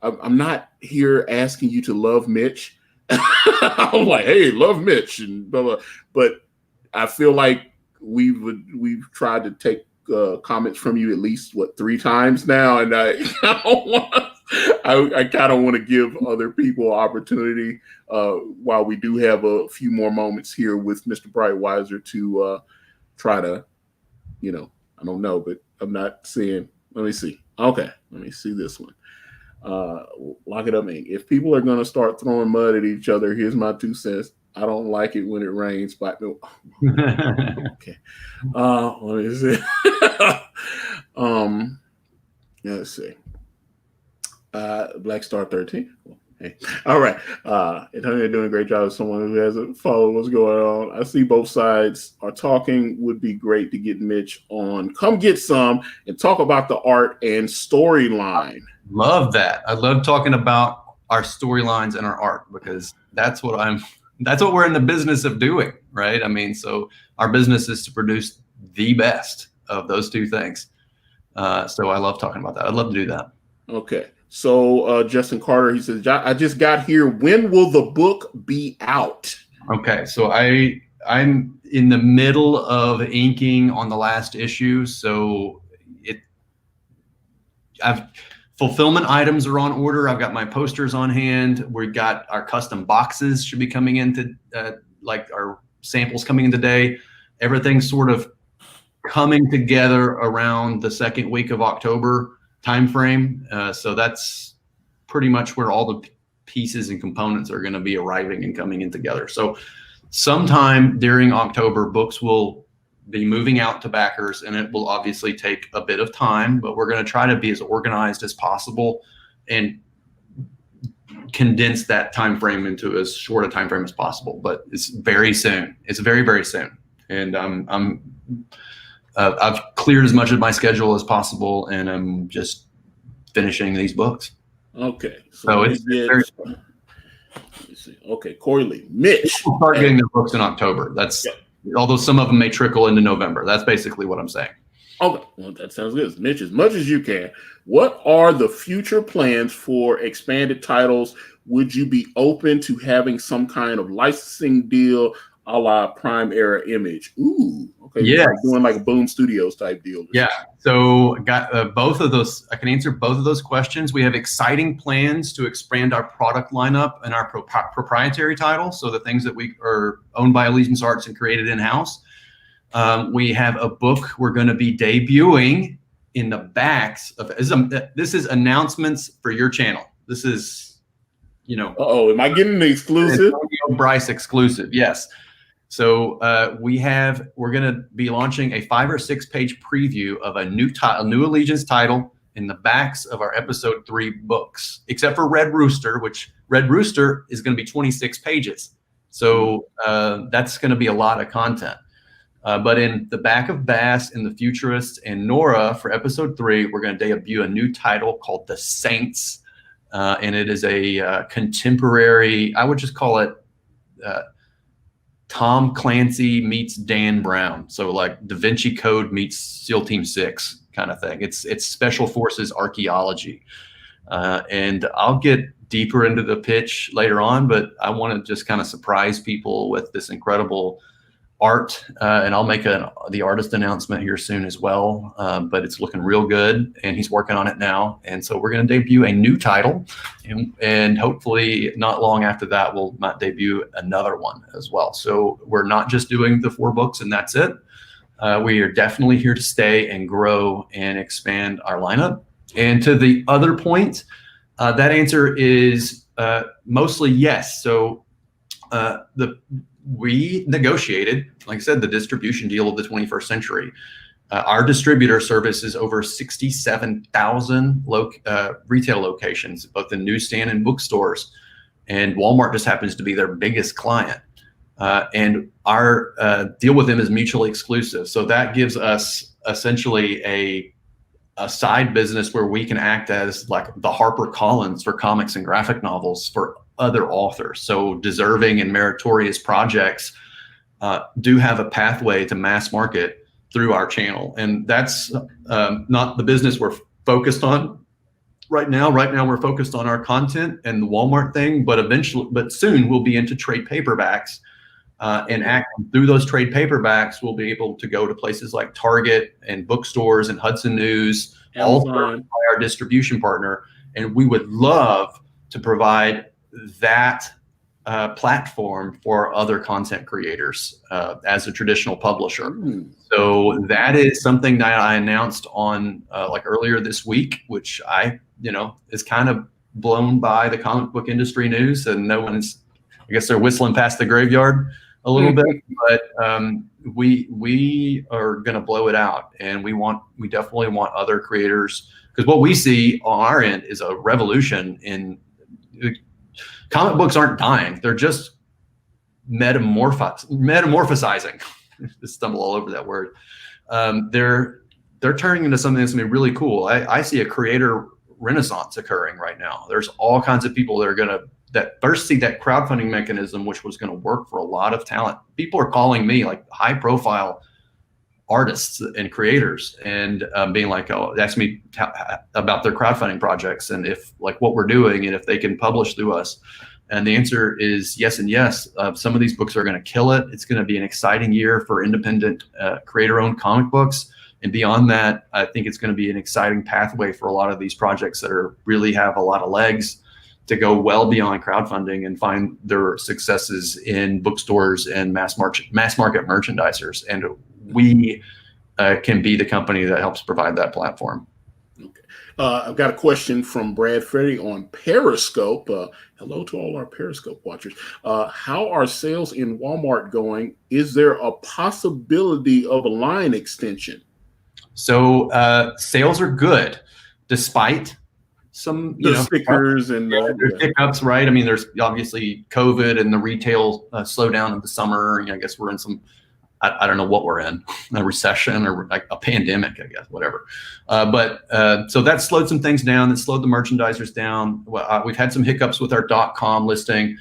I'm not here asking you to love Mitch. I'm like, hey, love Mitch and blah, blah. But I feel like we've tried to take comments from you at least 3 times now, and I kind of want to give other people opportunity while we do have a few more moments here with Mr. Breitweiser to try to, I don't know, but I'm not seeing. Let me see. Okay, let me see this one. Lock it up, man. If people are going to start throwing mud at each other, here's my 2 cents. I don't like it when it rains. But no. Okay. Let me see. Let's see. Black Star 13. Hey. All right. Antonio doing a great job as someone who hasn't followed what's going on. I see both sides are talking. Would be great to get Mitch on. Come get some and talk about the art and storyline. Love that. I love talking about our storylines and our art, because that's what we're in the business of doing, right? I mean, so our business is to produce the best of those 2 things. So I love talking about that. I'd love to do that. Okay. So Justin Carter, he says, I just got here. When will the book be out? Okay. So I'm in the middle of inking on the last issue. So fulfillment items are on order. I've got my posters on hand. We've got our custom boxes should be coming into like our samples coming in today. Everything's sort of coming together around the 2nd week of October timeframe. So that's pretty much where all the pieces and components are going to be arriving and coming in together. So sometime during October, books will be moving out to backers, and it will obviously take a bit of time, but we're going to try to be as organized as possible and condense that time frame into as short a time frame as possible. But it's very soon. It's very, very soon. And I've cleared as much of my schedule as possible, and I'm just finishing these books. Okay. So it's very. Okay, Corey Lee, Mitch. We'll start getting their books in October. That's although some of them may trickle into November. That's basically what I'm saying. Okay, well, that sounds good. Mitch, as much as you can, what are the future plans for expanded titles? Would you be open to having some kind of licensing deal a la Prime Era Image? Ooh, okay. Yeah, like doing like a Boom Studios type deal. Yeah, so got both of those. I can answer both of those questions. We have exciting plans to expand our product lineup and our proprietary titles, so the things that we are owned by Allegiance Arts and created in-house. We have a book we're going to be debuting in the backs of. This is announcements for your channel. This is, Uh-oh, am I getting the exclusive? Antonio Bryce exclusive, yes. So we're going to be launching a 5 or 6 page preview of a new Allegiance title in the backs of our episode 3 books, except for Red Rooster, which Red Rooster is going to be 26 pages. So that's going to be a lot of content. But in the back of Bass, in the Futurists, and Nora for episode 3, we're going to debut a new title called The Saints. And it is a contemporary, I would just call it Tom Clancy meets Dan Brown. So like Da Vinci Code meets SEAL Team 6 kind of thing. It's Special Forces archaeology. And I'll get deeper into the pitch later on, but I want to just kind of surprise people with this incredible art, and I'll make the artist announcement here soon as well, but it's looking real good, and he's working on it now. And so we're going to debut a new title, and hopefully not long after that we'll debut another one as well. So we're not just doing the 4 books and that's it. We are definitely here to stay and grow and expand our lineup. And to the other point, that answer is mostly yes. So we negotiated, like I said, the distribution deal of the 21st century. Our distributor services over 67,000 retail locations, both in newsstand and bookstores. And Walmart just happens to be their biggest client. And our deal with them is mutually exclusive. So that gives us essentially a side business where we can act as like the HarperCollins for comics and graphic novels for other authors. So deserving and meritorious projects do have a pathway to mass market through our channel. And that's not the business we're focused on right now. Right now we're focused on our content and the Walmart thing, but soon we'll be into trade paperbacks, and acting through those trade paperbacks, we'll be able to go to places like Target and bookstores and Hudson News, all by our distribution partner. And we would love to provide that platform for other content creators as a traditional publisher. So that is something that I announced on like earlier this week, which is kind of blown by the comic book industry news, and no one's, I guess they're whistling past the graveyard a little bit, but we are going to blow it out, and we definitely want other creators, because what we see on our end is a revolution in comic books. Aren't dying, they're just metamorphosizing. Just stumble all over that word. They're turning into something that's going to be really cool. I see a creator renaissance occurring right now. There's all kinds of people that are that first see that crowdfunding mechanism, which was going to work for a lot of talent. People are calling me, like high profile artists and creators, and being like, ask me about their crowdfunding projects and if like what we're doing and if they can publish through us. And the answer is yes and yes. Some of these books are going to kill it. It's going to be an exciting year for independent creator-owned comic books. And beyond that, I think it's going to be an exciting pathway for a lot of these projects that really have a lot of legs to go well beyond crowdfunding and find their successes in bookstores and mass market merchandisers. And we can be the company that helps provide that platform. Okay. I've got a question from Brad Ferry on Periscope. Hello to all our Periscope watchers. How are sales in Walmart going? Is there a possibility of a line extension? So sales are good, despite some stickers and hiccups, right? I mean, there's obviously COVID and the retail slowdown in the summer. I guess we're in some, I don't know what we're in, a recession or like a pandemic, I guess, whatever. So that slowed some things down. That slowed the merchandisers down. We've had some hiccups with our .com listing.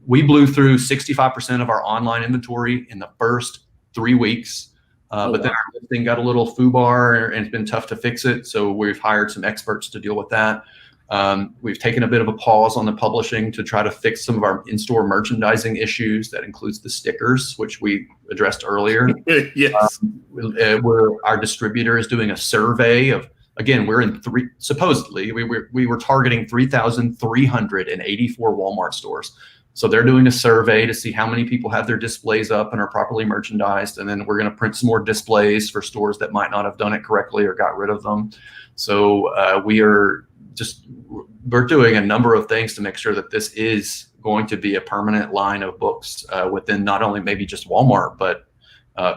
We blew through 65% of our online inventory in the first 3 weeks. But then our listing got a little foobar, and it's been tough to fix it. So we've hired some experts to deal with that. We've taken a bit of a pause on the publishing to try to fix some of our in-store merchandising issues. That includes the stickers, which we addressed earlier. Yes. Our distributor is doing a survey of, again, supposedly we were targeting 3,384 Walmart stores. So they're doing a survey to see how many people have their displays up and are properly merchandised. And then we're going to print some more displays for stores that might not have done it correctly or got rid of them. So we are just we're doing a number of things to make sure that this is going to be a permanent line of books within not only maybe just Walmart, but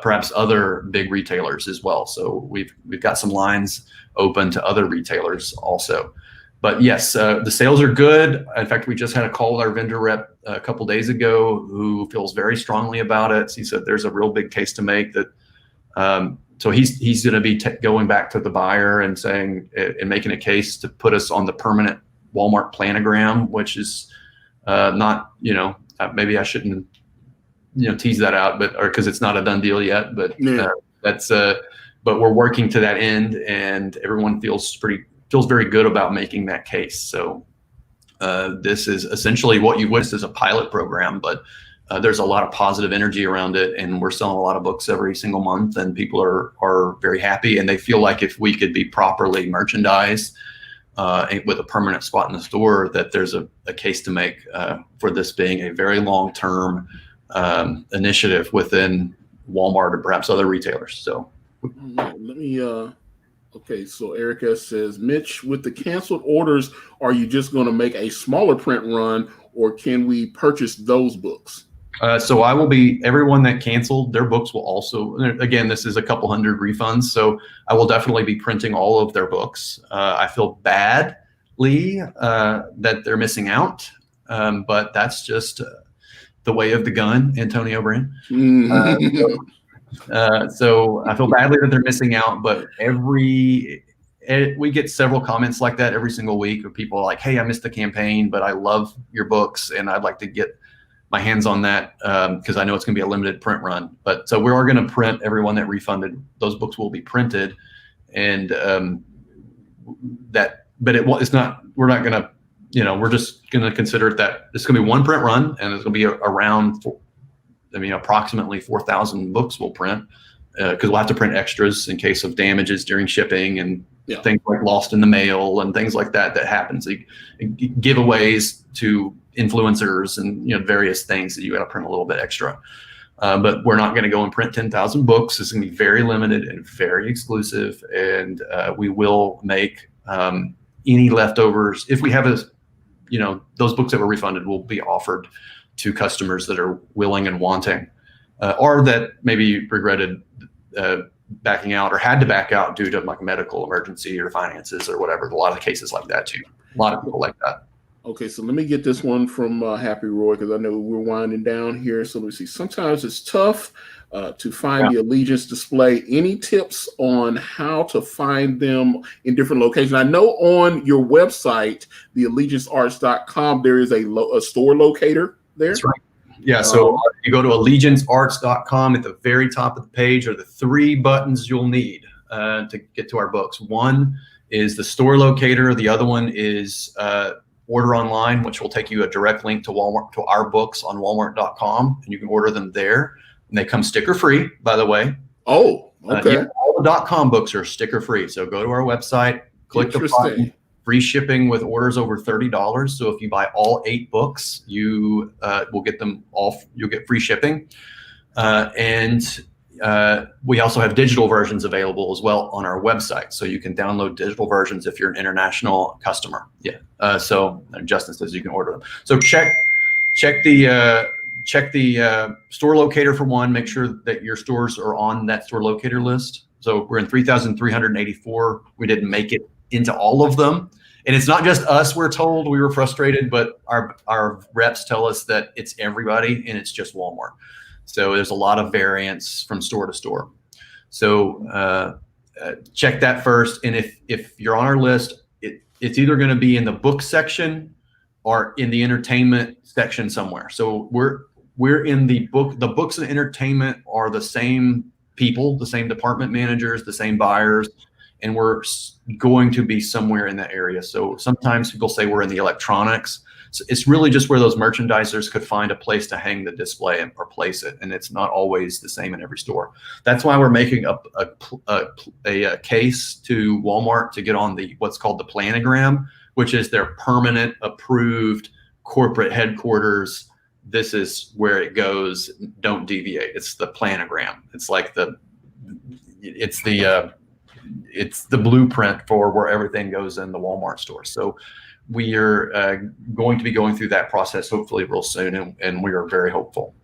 perhaps other big retailers as well. So we've got some lines open to other retailers also. But yes, the sales are good. In fact, we just had a call with our vendor rep a couple days ago who feels very strongly about it. He said there's a real big case to make that. So he's going to be going back to the buyer and saying and making a case to put us on the permanent Walmart planogram, which is not, maybe I shouldn't, tease that out, but because it's not a done deal yet. But but we're working to that end, and everyone feels very good about making that case. So this is essentially what you wish as a pilot program, but there's a lot of positive energy around it, and we're selling a lot of books every single month, and people are very happy, and they feel like if we could be properly merchandised with a permanent spot in the store, that there's a case to make for this being a very long-term initiative within Walmart or perhaps other retailers. So let me okay, so Erica says, Mitch, with the canceled orders, are you just going to make a smaller print run, or can we purchase those books? So I will be, everyone that canceled, their books will also, again, this is a couple hundred refunds. So I will definitely be printing all of their books. I feel badly that they're missing out, but that's just the way of the gun, Antonio Brand. So I feel badly that they're missing out, but we get several comments like that every single week of people like, hey, I missed the campaign, but I love your books and I'd like to get my hands on that because I know it's going to be a limited print run. But so we are going to print everyone that refunded. Those books will be printed, and it's not. We're not going to. We're just going to consider it that it's going to be one print run, and it's going to be around. Approximately 4,000 books we'll print because we'll have to print extras in case of damages during shipping and things like lost in the mail and things like that happens. Giveaways to influencers and various things that you got to print a little bit extra. But we're not going to go and print 10,000 books. It's going to be very limited and very exclusive. And we will make any leftovers. If we have those books that were refunded will be offered to customers that are willing and wanting, or that maybe regretted backing out or had to back out due to like medical emergency or finances or whatever. A lot of cases like that too. A lot of people like that. Okay, so let me get this one from Happy Roy, because I know we're winding down here. So let's see. Sometimes it's tough to find the Allegiance display. Any tips on how to find them in different locations? I know on your website, the allegiancearts.com, there is a store locator there. That's right. Yeah, so you go to allegiancearts.com. At the very top of the page are the three buttons you'll need to get to our books. One is the store locator. The other one is order online, which will take you a direct link to Walmart, to our books on walmart.com, and you can order them there. And they come sticker free, by the way. Oh, okay. All the .com books are sticker free. So go to our website, click the button. Free shipping with orders over $30. So if you buy all 8 books, you will get them all. You'll get free shipping, and we also have digital versions available as well on our website. So you can download digital versions if you're an international customer. Yeah. So Justin says you can order them. So check the store locator for one. Make sure that your stores are on that store locator list. So we're in 3,384. We didn't make it into all of them. And it's not just us, we're told. We were frustrated, but our reps tell us that it's everybody and it's just Walmart. So there's a lot of variance from store to store. So check that first. And if you're on our list, it's either going to be in the book section or in the entertainment section somewhere. So we're in the books and entertainment are the same people, the same department managers, the same buyers, and we're going to be somewhere in that area. So sometimes people say we're in the electronics. So it's really just where those merchandisers could find a place to hang the display or place it, and it's not always the same in every store. That's why we're making a case to Walmart to get on what's called the planogram, which is their permanent approved corporate headquarters. This is where it goes. Don't deviate. It's the planogram. It's like it's the blueprint for where everything goes in the Walmart store. So we are going to be going through that process hopefully real soon, and we are very hopeful.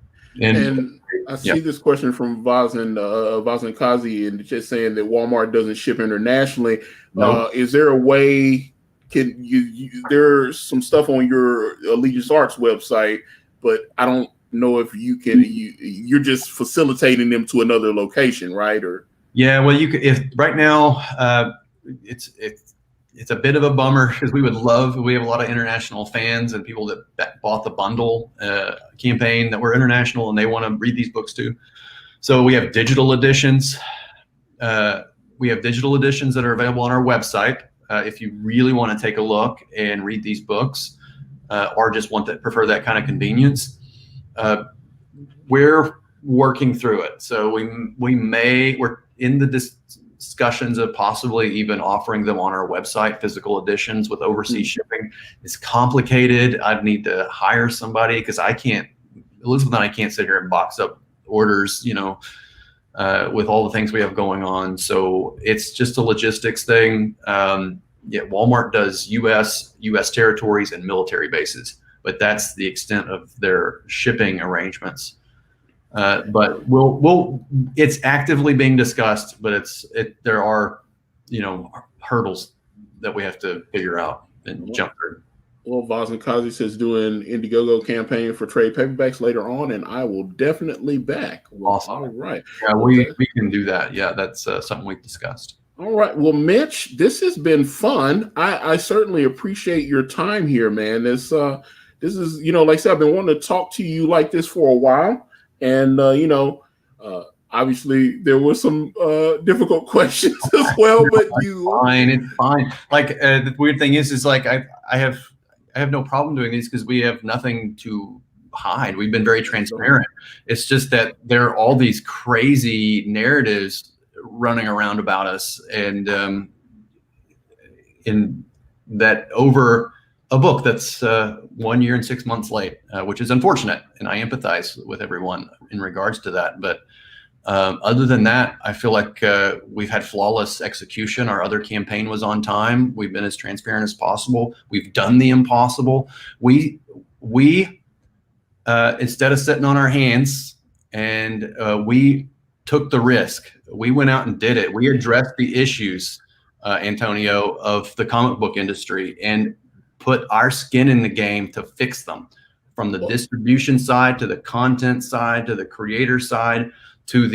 And I see this question from Vazen Kazi, and just saying that Walmart doesn't ship internationally. No. Is there a way? Can there's some stuff on your Allegiance Arts website, but I don't know if you can. You're just facilitating them to another location, right? Or yeah, well, you could. If right now, it's a bit of a bummer because we have a lot of international fans and people that bought the bundle campaign that were international and they want to read these books too. So we have digital editions. We have digital editions that are available on our website. If you really want to take a look and read these books, or just prefer that kind of convenience, we're working through it. So we're in the discussions of possibly even offering them on our website, physical editions with overseas shipping. It's complicated. I'd need to hire somebody because Elizabeth and I can't sit here and box up orders, with all the things we have going on. So it's just a logistics thing. Walmart does U.S. territories and military bases, but that's the extent of their shipping arrangements. But it's actively being discussed, but there are, hurdles that we have to figure out and jump through. Well, Vazen Kazi says doing Indiegogo campaign for trade paperbacks later on, and I will definitely back. Awesome. All right. Yeah, we can do that. Yeah, that's something we've discussed. All right. Well, Mitch, this has been fun. I certainly appreciate your time here, man. This is, like I said, I've been wanting to talk to you like this for a while. And, obviously there were some difficult questions as well, but it's fine. Like the weird thing is like, I have no problem doing these because we have nothing to hide. We've been very transparent. It's just that there are all these crazy narratives running around about us, and in that over a book that's 1 year and 6 months late, which is unfortunate, and I empathize with everyone in regards to that. But other than that, I feel like we've had flawless execution. Our other campaign was on time. We've been as transparent as possible. We've done the impossible. We instead of sitting on our hands, and we took the risk. We went out and did it. We addressed the issues, Antonio, of the comic book industry and put our skin in the game to fix them, from the distribution side to the content side to the creator side to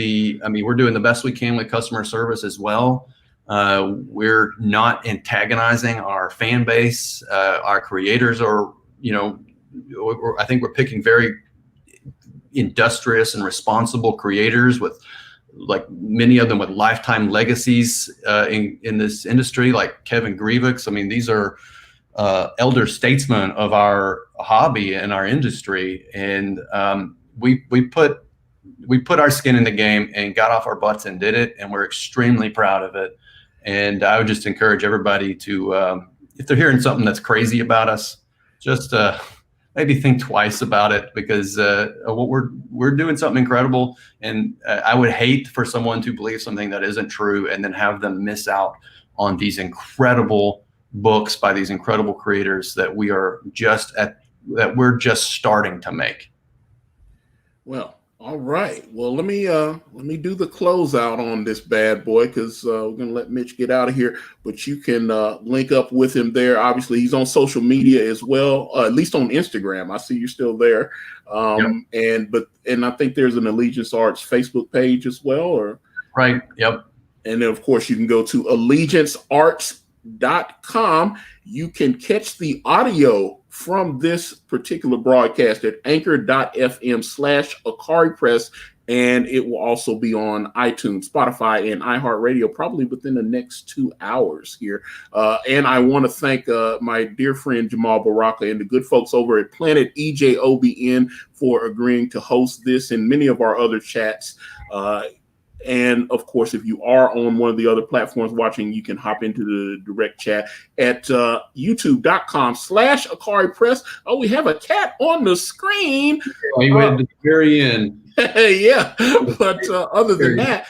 we're doing the best we can with customer service as well. We're not antagonizing our fan base. Our creators are, I think we're picking very industrious and responsible creators with, like, many of them with lifetime legacies in this industry, like Kevin Grievous. These are elder statesmen of our hobby and our industry, and we put our skin in the game and got off our butts and did it, and we're extremely proud of it. And I would just encourage everybody to, if they're hearing something that's crazy about us, just maybe think twice about it, because we're doing something incredible, and I would hate for someone to believe something that isn't true and then have them miss out on these incredible books by these incredible creators that we're just starting to make. Well, all right. Well, let me do the closeout on this bad boy, because we're gonna let Mitch get out of here. But you can link up with him there. Obviously, he's on social media as well, at least on Instagram. I see you're still there. Yep. And I think there's an Allegiance Arts Facebook page as well, or right. Yep. And then of course you can go to allegiancearts.com. You can catch the audio from this particular broadcast at anchor.fm/Ikari Press, and it will also be on iTunes, Spotify, and iHeartRadio probably within the next 2 hours here. And I want to thank my dear friend Jamal Baraka and the good folks over at Planet EJOBN for agreeing to host this and many of our other chats. And of course, if you are on one of the other platforms watching, you can hop into the direct chat at youtube.com/Ikari Press. Oh, we have a cat on the screen. We went to the very end. Yeah. But other than that,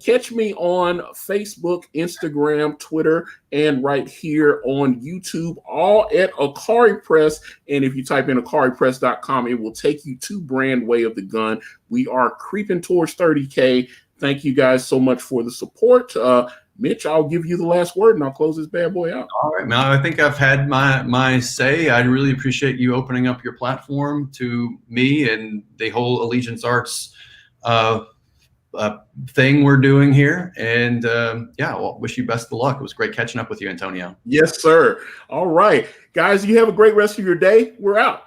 Catch me on Facebook, Instagram, Twitter, and right here on YouTube, all at Ikari Press. And if you type in IkariPress.com, it will take you to Brand Way of the Gun. We are creeping towards 30K. Thank you guys so much for the support. Mitch, I'll give you the last word and I'll close this bad boy out. All right, now I think I've had my say. I really appreciate you opening up your platform to me and the whole Allegiance Arts thing we're doing here. And yeah, well, wish you best of luck. It was great catching up with you, Antonio. Yes, sir. All right, guys, you have a great rest of your day. We're out.